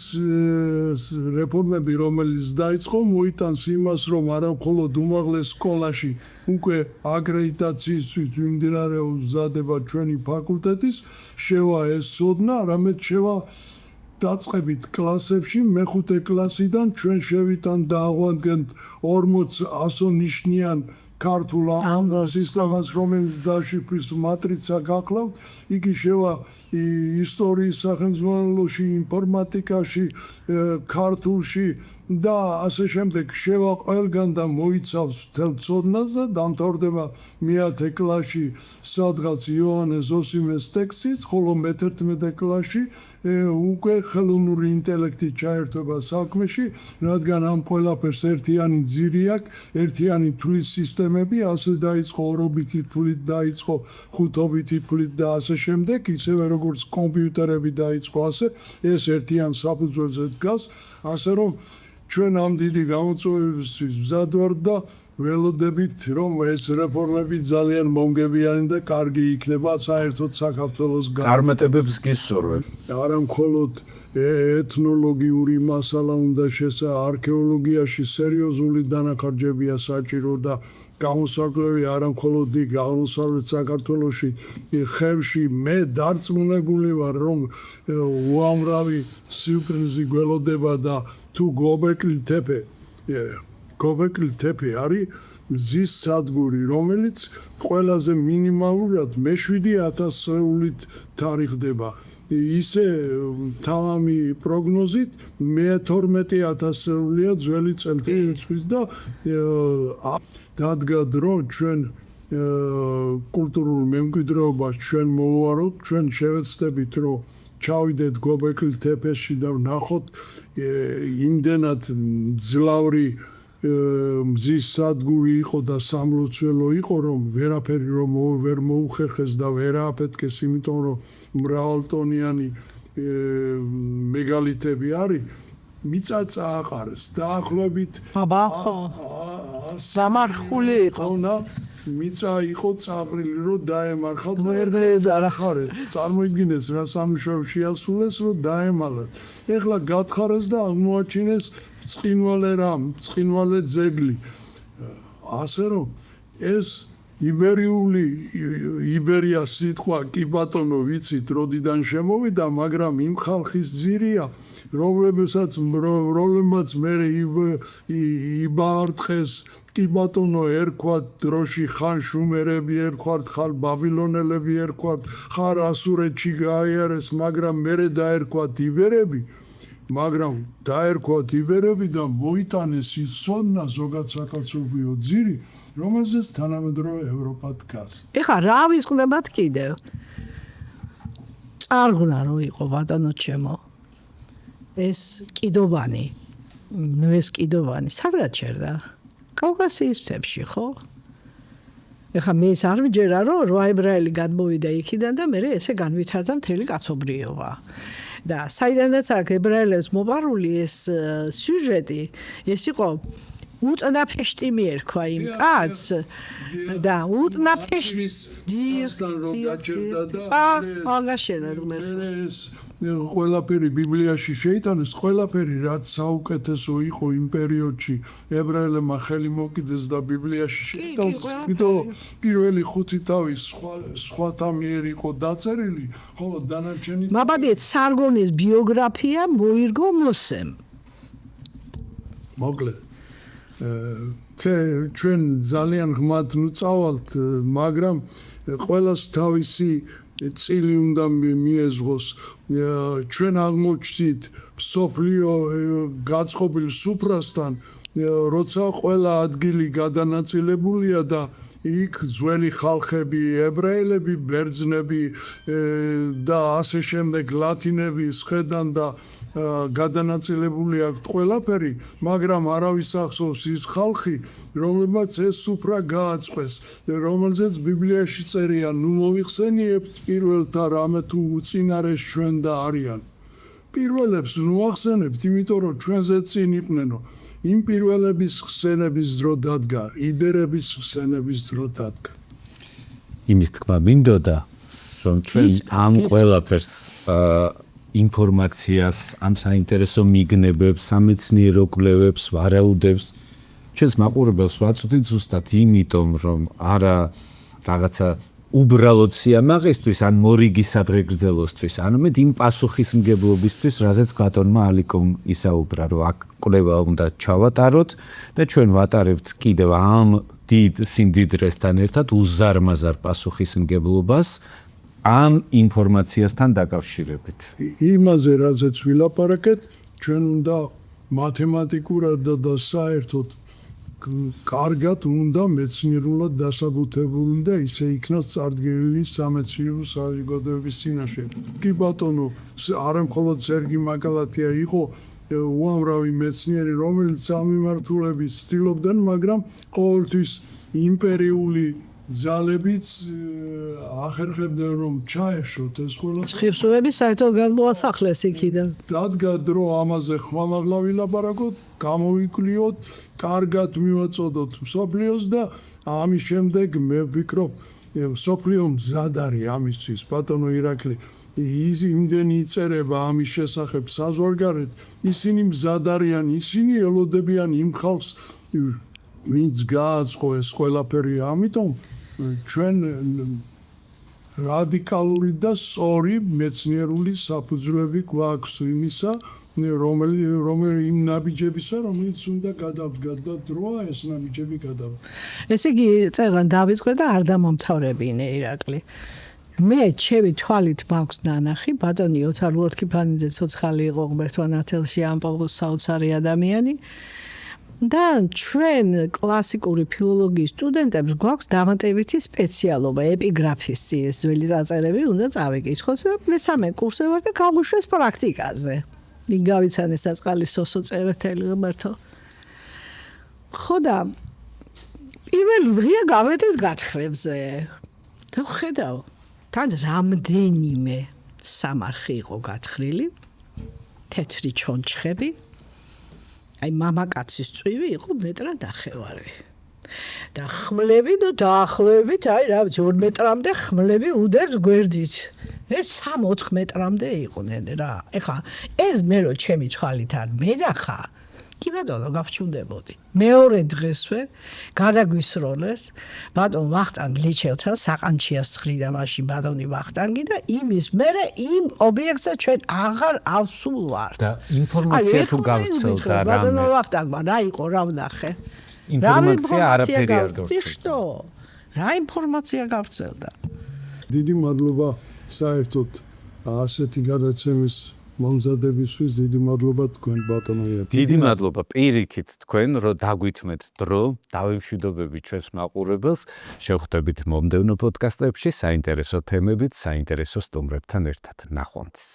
რეფორმები, რომელიც დაიწყო, მოიტანს იმას, რომ არა მხოლოდ უმაღლეს სკოლაში უკვე აკრედიტაციისთვის მიმდინარეობს მზადება ჩვენი ფაკულტეტის, შევა ეს ცოდნა, არამედ შევა დაწყებით კლასებში, მეხუთე კლასიდან ჩვენ შევიტან და აღვადგენთ 40 ასონიშნიან ქართულ სისტემას, რომელიც დაშიფრის მატრიცა გახლავთ, იგი შევა ისტორიის სახელმძღვანელოში, ინფორმატიკაში, ქართულში და ასე შემდეგ შევა ყველგან და მოიცავს მთელ ცოდნას და დამთავრდება მე-10 კლასში სადღაც იოანე ზოსიმეს ტექსტით, ხოლო მე-11 კლასში უკვე ხელოვნური ინტელექტი ჩაერთვება საქმეში, რადგან ამ ყველაფერს ერთიანი ძირი აქვს, ერთიანი თვლის სისტემები, ასე დაიწყო ორობითი თვლით, დაიწყო ხუთობითი თვლით და ასე შემდეგ, ისევე როგორც კომპიუტერები დაიწყო, ასე ეს ერთიან საფუძველზე დგას, ასე რომ ჩვენ ამ დიდი გამოწვევებისთვის მზად ვართ და ველოდებით, რომ ეს რეფორმები ძალიან მომგებიანი და კარგი იქნება საერთოდ საქართველოს წარმატებებს გისურვებ. არა მხოლოდ ეთნოლოგიური მასალა უნდა არქეოლოგიაში სერიოზული დანახარჯებია საჭირო და გამოსაკლევი არა მხოლოდ იქ აღმოსავლეთ საქართველოში ხევში მე დარწმუნებული ვარ რომ უამრავი სიუპრიზი გველოდება და თუ გობეკლი თეფე არის მზის სადგური რომელიც ყველაზე მინიმალურად მე-7000-ით თარიღდება ისე თავამი პროგნოზით მე-12000-ია ძველი წელთაღრიცხვის და დადგა დრო ჩვენ კულტურულ მემკვიდრეობას ჩვენ მოვუაროთ ჩვენ შევეცდებით რომ ჩავიდეთ გობეკლი თეფეში და ვნახოთ იმდენად ძლავრი მზის სადგური იყო და სამლოცველო იყო რომ ვერაფერი რომ ვერ მოუხერხეს და ვერ ააფეთქეს იმიტომ რომ მრავალტონიანი მეგალითები არის მიწა წააყარეს დაახლოებით სამარხული იყო მიწა იყო წაყრილი რომ დაემარხათ წარმოიდგინეს რა სამუშაო შეასრულეს რომ დაემალათ ეხლა გათხარეს და აღმოაჩინეს წყინვალე ძეგლი ასე რომ ეს იბერია სიტყვა კი ბატონო ვიცით როდიდან შემოვიდა მაგრამ იმ ხალხის ძირია რომლებმაც მე იბარტყეს კი ბატონო ერქვათ დროში ხან შუმერები ერქვათ ხან ბაბილონელები ერქვათ ხარ ასურეთში გაიარეს მაგრამ მე დაერქვათ იბერები მაგრამ დაერქვათ იბერები და მოიტანეს ის ცოდნა ზოგად საკაცობრიო ძირი რომელზეც თანამედროვე ევროპა დგას. ეხლა რა ვისყნებათ კიდევ? წარღვნა რო იყო ბატონო ჩემო. ეს კიდობანი. ეს კიდობანი სადღაც ჩერდა? კავკასიის მთებში, ხო? ეხლა მე ეს არ მიჯერა რომ 8 ებრაელი გადმოვიდა იქიდან და მე ესე განვითარდა მთელი კაცობრიობა. და საიდანაც აქ ებრაელებს მოპარული ეს სიუჟეტი ეს იყო უტნაფეშტი მიერქვა იმ კაცს და უტნაფეშტისთან რომ გაჩერდა და აღაშენა ეს ყველაფერი ბიბლიაში შეიტანეს ყველაფერი რაც საუკეთესო იყო იმ პერიოდში ებრაელებმა ხელი მოკიდეს და ბიბლიაში შეიტანეს პირველი 5 თავი სხვათა მიერ იყო დაწერილი ხოლო დანარჩენი მაბადეთ სარგონის ბიოგრაფია მოირგო მოსემ მოკლედ ჩვენ ძალიან ღმად ნუწავალთ მაგრამ ყველას თავისი წილი უნდა მიეზღოს ჩვენ აღმოჩნდით სოფლიო გაწყობილ სუფრასთან როცა ყველა ადგილი გადანაწილებულია და იქ ძველი ხალხები ებრაელები ბერძნები და ასე შემდეგ ლათინები სხედან და გადანაწილებული აქვს ყველაფერი მაგრამ არავის ახსოვს ის ხალხი რომლებმაც ეს სუფრა გააწყვეს რომელზეც ბიბლიაში წერია ნუ მოიხსენიებთ პირველთა რამე თუ უწინარეს ჩვენ და არიან პირველებს ნუ ახსენებთ იმიტომ რომ ჩვენზე წინ იყვნენო იმ პირველების ხსენების დრო დადგა იბერების ხსენების დრო დადგა იმის თქმა მინდოდა რომ ჩვენ ამ ყველაფერს ინფორმაციას ამ საინტერესო მიგნებებს სამეცნიერო კვლევებს ვარაუდებს ჩვენს მაყურებელს ვაწვდით ზუსტად იმიტომ რომ არა რაღაცა უბრალოდ სიამაყისთვის ან მორიგი სადღეგრძელოსთვის, არამედ იმ პასუხისმგებლობისთვის, რაზეც ბატონმა ალიკომ ისაუბრა, რომ აქ კვლევა უნდა ჩავატაროთ და ჩვენ ვატარებთ კიდევ ამ დიდ სიმდიდრესთან ერთად უზარმაზარ პასუხისმგებლობას ამ ინფორმაციასთან დაკავშირებით. იმაზე რაზეც ვილაპარაკეთ, ჩვენ უნდა მათემატიკურად და საერთოდ კარგად უნდა მეცნიერულად დასაბუთებული და ისე იქნას წარდგენილი სამეცნიერო საზოგადოების წინაშე. კი ბატონო, არა მხოლოდ სერგი მაგალათია იყო უამრავი მეცნიერი, რომელიც სამმართველობის ცდილობდნენ, მაგრამ ყოველთვის იმპერიული ძალებიც ახერხებდნენ რომ ჩაეშოთ ეს ყველა. ხიფსურები საერთოდ გადმოასახლეს იქიდან. დადგა დრო ამაზე ხმამაღლა ვილაპარაკოთ, გამოვიკვლიოთ, კარგად მივაწოდოთ მსოფლიოს და ამის შემდეგ მე ვფიქრობ, მსოფლიო მზად არის ამისთვის, ბატონო ირაკლი. იმდენი იწერება ამის შესახებ საზღვარგარეთ, ისინი მზად არიან, ისინი ელოდებიან იმ ხალხს, ვინც გააწყო ეს ყველაფერი, ამიტომ ჩვენ რადიკალური და სწორი მეცნიერული საფუძვლები გვაქვს იმისა, რომელი იმ ნაბიჯებისა, რომელიც უნდა გადავდგა და დროა ეს ნაბიჯები გადავდგა. ესე იგი, წეგან დავიწყე და არ დამამთავრებინე ირაკლი. მე ჩემი თვალით მაქვს ნანახი, ბატონი ოთარ ლოთქიფანიძე ცოცხალი იყო ღმერთმა ნათელში ამპოლოს საოცარი ადამიანი. და ჩვენ კლასიკური ფილოლოგიის სტუდენტებს გვაქვს დამატებითი სპეციალობა, ეპიგრაფის ძველი წარწერები უნდა წავიკითხოთ და მესამე კურსზე ვარ და გავუშვეს პრაქტიკაზე. იქ გავიცანე საწყალი სოსო წერეთელი ღმერთო. ხო და პირველ დღეა გავედით გათხრებზე. და ხედავ, თან რამდენიმე სამარხი იყო გათხრილი, თეთრი ჩონჩხები. აი მამაკაცის წვივი იყო მეტრა დახევარი. და ხმლები და დაახლოებით, აი რა ვიცი 2 მეტრამდე ხმლები უდერს გვერდით. ეს 3-4 მეტრამდე იყვნენ რა. ეხლა ეს მე რო ჩემი თვალით არ მენახა, კი ბატონო გავჩუნდებოდი. მეორე დღესვე გადაგვისროლეს, ბატონ ვახტანგ ლიჩელთან საყანჩიას ხრიდა მაშინ ბატონი ვახტანგი და იმის მერე იმ ობიექტზე ჩვენ აღარ ავსულვართ. და ინფორმაცია თუ გავცელდა რამე. ბატონო ვახტანგმა რა იყო, რა ვნახე? ინფორმაცია არაფერი არ გავცელდა. რა ინფორმაცია გავცელდა? დიდი მადლობა საერთოდ ასეთი გადაცემის მომზადებისთვის, დიდი მადლობა თქვენ ბატონო ირაკლი. დიდი მადლობა პირიქით თქვენ, რომ დაგვითმეთ დრო, დავიმშვიდობებით ჩვენს მაყურებელს, შევხვდებით მომდევნო პოდკასტებში საინტერესო თემებით, საინტერესო სტუმრებთან ერთად. ნახვამდის.